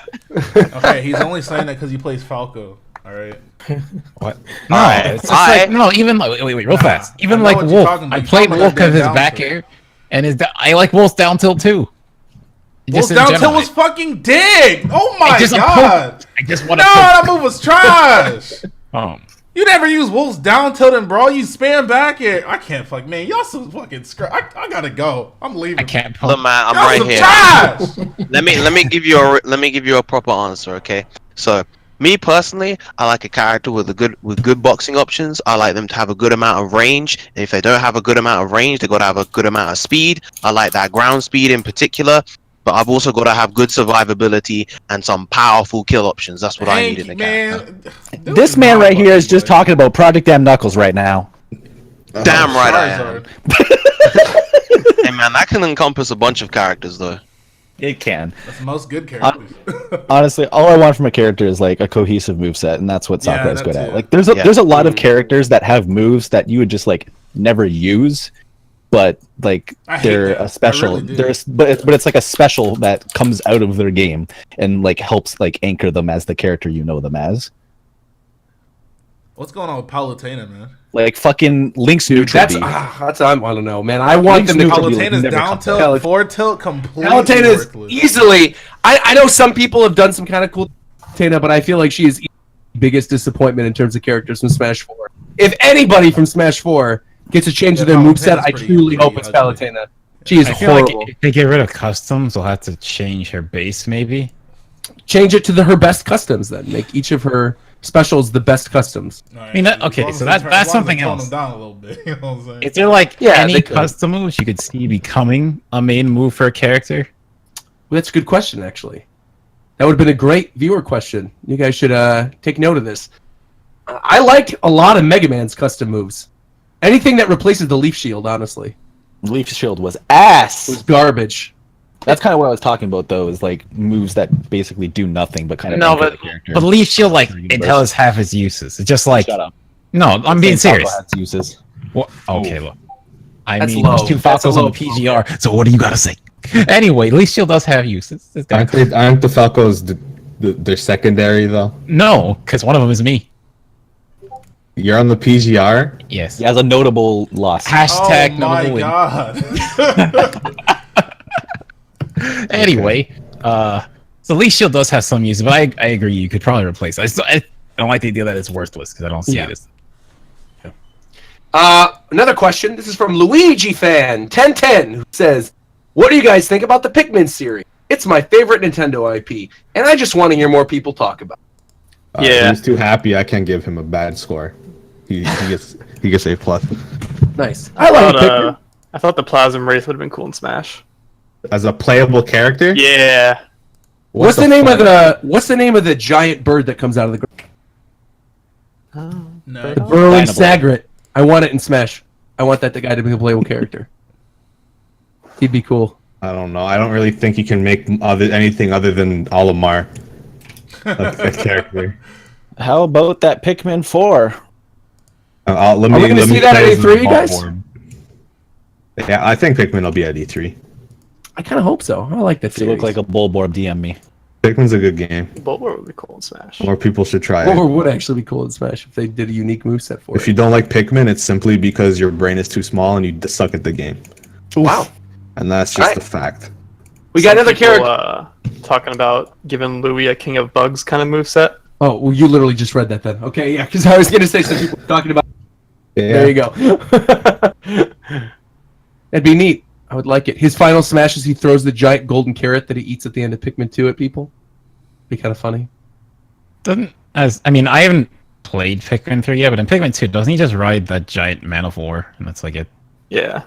Okay, he's only saying that because he plays Falco. All right. What? No, Alright, it's just alright. like no. Even like wait, real fast. Even I know like what you're Wolf, talking about. I You're played talking Wolf about because that his down back tilt. air, and I like Wolf's down tilt too. Wolf's Just in down tilt general, was fucking dig. Oh my I just god. I just No, want to. that move was trash. You never use Wolf's down tilt and brawl. You spam back air. I can't man. Y'all some fucking I gotta go. I'm leaving. I can't. Look, man, I'm Y'all right some here. trash. Let me give you a proper answer, okay? So, me personally, I like a character with good boxing options. I like them to have a good amount of range. And if they don't have a good amount of range, they got to have a good amount of speed. I like that ground speed in particular. But I've also got to have good survivability and some powerful kill options. That's what I need in a character. Man. This man right here is just talking about Project Damn Knuckles right now. Damn right I am. Hey man, that can encompass a bunch of characters though. It can. That's the most good characters. Honestly, all I want from a character is like a cohesive moveset, and that's what Sakurai's that good at. too. Like, there's a lot of characters that have moves that you would just like never use, but like I hate they're that. a special. I really do. But it's like a special that comes out of their game and like helps like anchor them as the character you know them as. What's going on with Palutena, man? Like fucking Link's neutral. That's beat. I don't know, man. I want them to Link's neutral. Palutena's never down comes tilt, out. forward tilt, completely Palutena is worthless. easily. I know some people have done some kind of cool Palutena, but I feel like she is the biggest disappointment in terms of characters from Smash 4. If anybody from Smash 4 gets a change to their moveset, I truly hope it's Palutena. She is I feel horrible. like if they get rid of customs, they'll have to change her base, maybe. Change it to her best customs, then. Make each of her specials the best customs. No, I mean, that- as okay, long as so they that- turn- that's as long as they something tone else. them down a little bit. You know what I'm saying? Is there like Yeah, any they could. custom moves you could see becoming a main move for a character? Well, that's a good question, actually. That would have been a great viewer question. You guys should take note of this. I liked a lot of Mega Man's custom moves. Anything that replaces the Leaf Shield, honestly, Leaf Shield was ass. was garbage. That's kind of what I was talking about, though, is like moves that basically do nothing but kind of No, anchor but- the character. But Leaf Shield, like, Or it universe. tells half its uses. It's just like, Shut up. no, I'm being Same serious. Falco has uses. What? Okay, look. I That's mean, low. there's two That's a Falcos on low the PGR, so what do you gotta say? Anyway, Leaf Shield does have uses. It's got- Aren't the Falcos they're secondary though? No, because one of them is me. You're on the PGR. Yes. He has a notable loss. Hashtag oh my notable win. god. Anyway, so Leaf Shield does have some uses, but I agree you could probably replace it. I don't like the idea that it's worthless because I don't see Yeah. it as. Another question. This is from Luigi Fan 1010, who says, "What do you guys think about the Pikmin series? It's my favorite Nintendo IP, and I just want to hear more people talk about it." Yeah. He's too happy. I can't give him a bad score. He gets A plus Nice. I like But, Pikmin. I thought the Plasm Wraith would have been cool in Smash. as a playable character. Yeah. What's the name of the giant bird that comes out of the ground? No. Burrowing Dynamo. Sagret. I want it in Smash. I want that the guy to be a playable character. He'd be cool. I don't know. I don't really think he can make anything other than Olimar a character. How about that Pikmin 4? Let me, Are we gonna let me see that at close the E3, guys? ballboard. Yeah, I think Pikmin will be at E3. I kind of hope so. I like that If you series. look like a Bulborb, DM me. Pikmin's a good game. Bulbor would be cool in Smash. More people should try Or it. would actually be cool in Smash if they did a unique moveset for If it. you don't like Pikmin, it's simply because your brain is too small and you suck at the game. Wow. And that's just Alright. the fact. We got another People, character. talking about giving Louis a King of Bugs kind of moveset. Oh, well, you literally just read that then. Okay, yeah, because I was going to say some people were talking about. Yeah. There you go. That'd be neat. I would like it. His final smash is he throws the giant golden carrot that he eats at the end of Pikmin 2 at people. Be kind of funny. I mean, I haven't played Pikmin 3 yet, but in Pikmin 2, doesn't he just ride that giant Man of War? And that's like it. Yeah.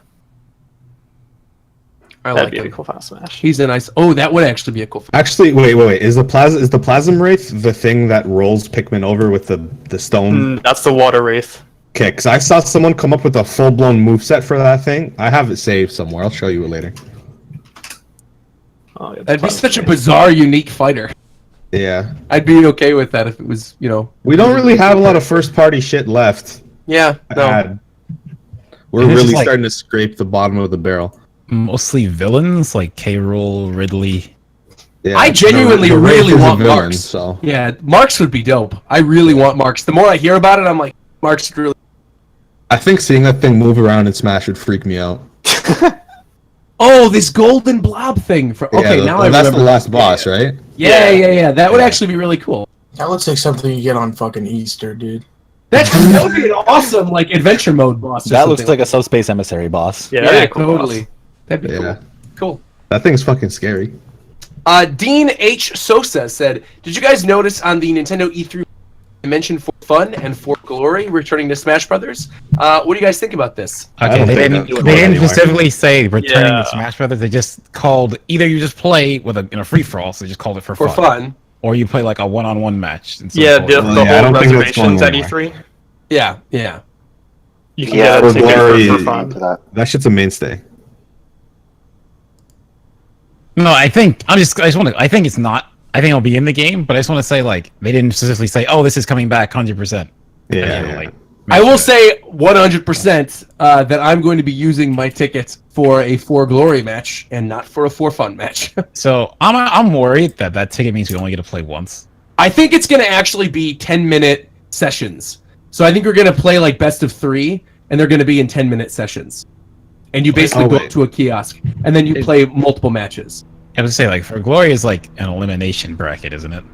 I That'd like be a him. cool final Smash. He's a nice. Oh, that would actually be a cool. Actually, wait. Is the Plasm Wraith the thing that rolls Pikmin over with the stone? That's the Water Wraith. Okay, because I saw someone come up with a full-blown moveset for that thing. I have it saved somewhere. I'll show you it later. Oh, yeah, the That'd be Plasma such a Wraith. bizarre, unique fighter. Yeah. I'd be okay with that if it was, We don't really have a lot of first-party shit left. Yeah, to no. add. We're It's really just like- starting to scrape the bottom of the barrel. Mostly villains like K. Rool, Ridley. Yeah, I genuinely the Wraith really is a want villain, Marks. So Yeah, Marks would be dope. I really want Marks. The more I hear about it, I'm like, Marks would really. I think seeing that thing move around in Smash would freak me out. Oh, this golden blob thing. Okay, now I that's remember. the last boss, right? Yeah. That would actually be really cool. That looks like something you get on fucking Easter, dude. That would be an awesome adventure mode boss. or That looks something like a subspace emissary boss. Yeah, Yeah, that'd be a cool boss. totally. That'd be Yeah. cool. That thing's fucking scary. Dean H. Sosa said, "Did you guys notice on the Nintendo E3 I mentioned For Fun and For Glory returning to Smash Brothers? What do you guys think about this?" Okay, don't they think didn't, that's they didn't anymore. specifically say returning Yeah. to Smash Brothers. They just called either you just play with in a free for all, so they just called it for For fun. or you play like a one-on-one match. And so Yeah, forth. the Yeah, I whole don't think that's reservations going at E3. Yeah. You can Yeah, get a For ticket Glory- for fun. to that. That shit's a mainstay. No, I think it's not. I think it'll be in the game, but I just want to say like they didn't specifically say, "Oh, this is coming back 100%." Yeah. I will say 100% that I'm going to be using my tickets for a For Glory match and not for a For Fun match. So I'm worried that ticket means we only get to play once. I think it's going to actually be 10-minute sessions. So I think we're going to play like best of 3, and they're going to be in 10-minute sessions. And you basically go up to a kiosk, and then you play multiple matches. I would say like For Glory is like an elimination bracket, isn't it?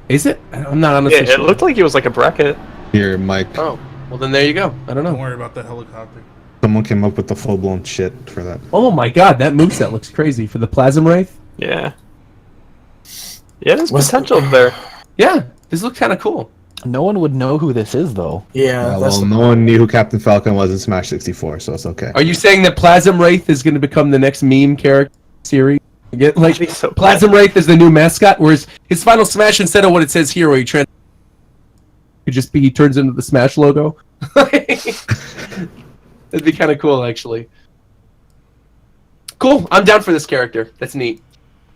Is it? I'm not honestly Yeah, it looked like it was like a bracket. Here, Mike. Oh, well then there you go. I don't know. Don't worry about that helicopter. Someone came up with the full-blown shit for that. Oh my god, that moveset looks crazy for the Plasm Wraith. Yeah. Yeah, there's potential there. Yeah, this looks kind of cool. No one would know who this is, though. Yeah, Well, no one knew who Captain Falcon was in Smash 64, so it's okay. Are you saying that Plasm Wraith is going to become the next meme character series? Like That'd be so Plasm Wraith is the new mascot, whereas his final Smash, instead of what it says here, where he he turns into the Smash logo. That'd be kind of cool, actually. Cool. I'm down for this character. That's neat.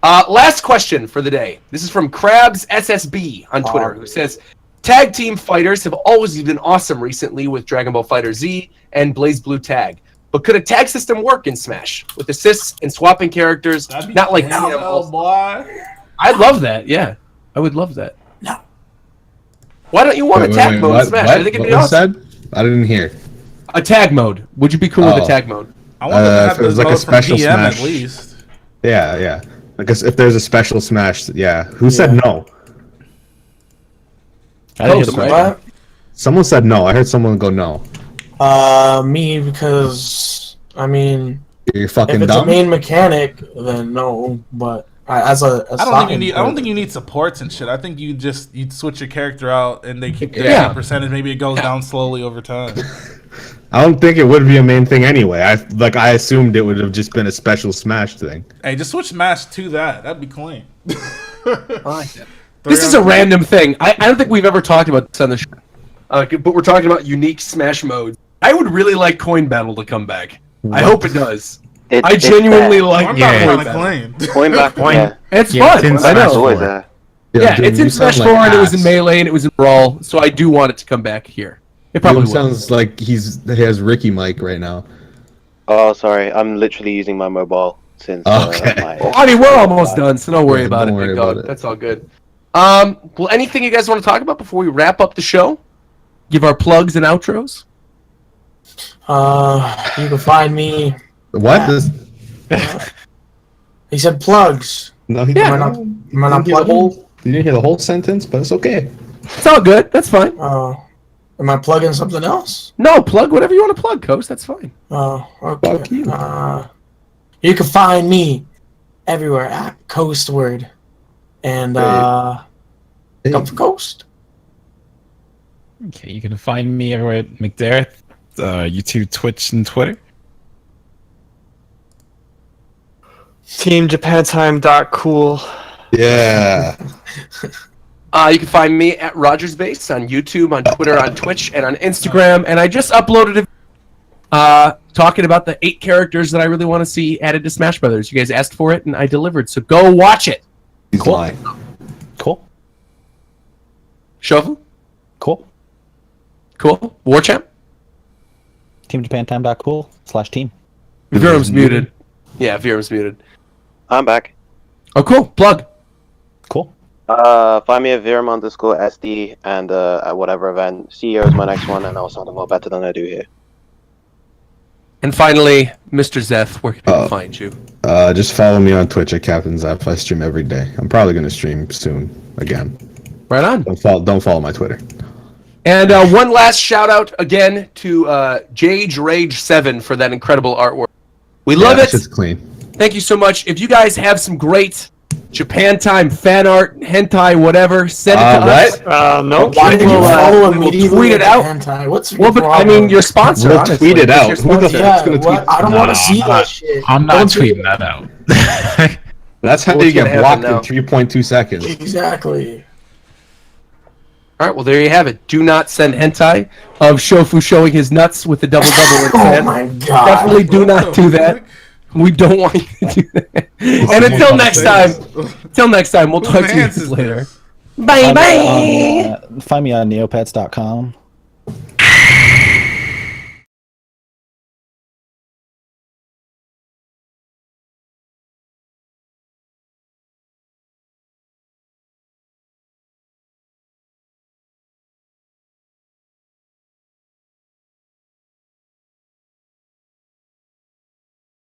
Last question for the day. This is from Krabs SSB on Twitter, who says, "Tag team fighters have always been awesome recently with Dragon Ball Fighter Z and BlazBlue Tag. But could a tag system work in Smash with assists and swapping characters? Not like boy. I'd love that. Yeah, I would love that. No. Why don't you want a tag mode in Smash? I think it'd be awesome. I didn't hear. A tag mode. Would you be cool with a tag mode? I want them to have if it was this like a mode from special PM Smash. at least. Yeah. Like if there's a special Smash, yeah. Who said no? I didn't hear the Right? question. Someone said no. I heard someone go no. Me, because I mean, You're if fucking it's a dumb. main mechanic, then no. But I I don't think you need supports and shit. I think you switch your character out and they keep the Yeah. percentage. Maybe it goes down slowly over time. I don't think it would be a main thing anyway. I assumed it would have just been a special Smash thing. Hey, just switch Smash to that. That'd be clean. This is a random thing. I don't think we've ever talked about this on the show. But we're talking about unique Smash modes. I would really like Coin Battle to come back. I hope it does. I genuinely like I'm Coin not kind of Battle. clean. Going back, yeah. It's Yeah, fun. it's in I Smash know. It's always 4. there. Yeah, Jim, it's you in sound Smash like 4 and it was in ass. Melee and it was in Brawl, so I do want it to come back here. It probably Jim will. sounds like he has Ricky Mike right now. Oh, sorry. I'm literally using my mobile since. Okay. I mean, we're almost done, so don't worry Yeah, about don't it, worry big about dog. it. That's all good. Well, anything you guys want to talk about before we wrap up the show? Give our plugs and outros? You can find me. What? This? He said plugs. No, he Yeah. Am I not didn't hear the plugging? whole. You didn't hear the whole sentence, but it's okay. It's all good. That's fine. Am I plugging something else? No, plug whatever you want to plug, Coast. That's fine. Oh, okay. Fuck you. You can find me everywhere at Coastward. And Hey. come for Coast. Okay, you can find me everywhere at McDareth, YouTube, Twitch, and Twitter. TeamJapanTime.cool. Yeah. You can find me at Rogers Base on YouTube, on Twitter, on Twitch, and on Instagram. And I just uploaded a talking about the 8 characters that I really want to see added to Smash Brothers. You guys asked for it, and I delivered. So go watch it. He's lying. Cool. Shofu? Cool. Cool. Warchamp? TeamJapanTime.cool/team. Virum's muted. Yeah, Virum's muted. I'm back. Oh, cool. Plug. Cool. Find me at Virum_SD and at whatever event. CEO is my next one, and I'll sound a lot better than I do here. And finally, Mr. Zeth, where can people find you? Just follow me on Twitch at Captain Zap. I stream every day. I'm probably gonna stream soon again. Right on. Don't follow my Twitter. And one last shout out again to Jage Rage 7 for that incredible artwork. We love it. It's clean. Thank you so much. If you guys have some great Japan Time fan art, hentai, whatever, send it to us. No. Why did you follow we will immediately tweet it with out. hentai? What's your Well, but I problem? mean, your sponsor. We'll honestly. tweet it It's out. your Who the sponsor. fuck's gonna what? tweet? I don't want to see I'm that not- shit. I'm not Don't do tweeting it. that out. That's how What's you gonna get happen blocked now? in 3.2 seconds. Exactly. All right, well, there you have it. Do not send hentai of Shofu showing his nuts with the double-double in his Oh hand. my god. Definitely do not do that. We don't want you to do that. And until next time, we'll talk to you guys later. Bye bye. Find me on neopets.com.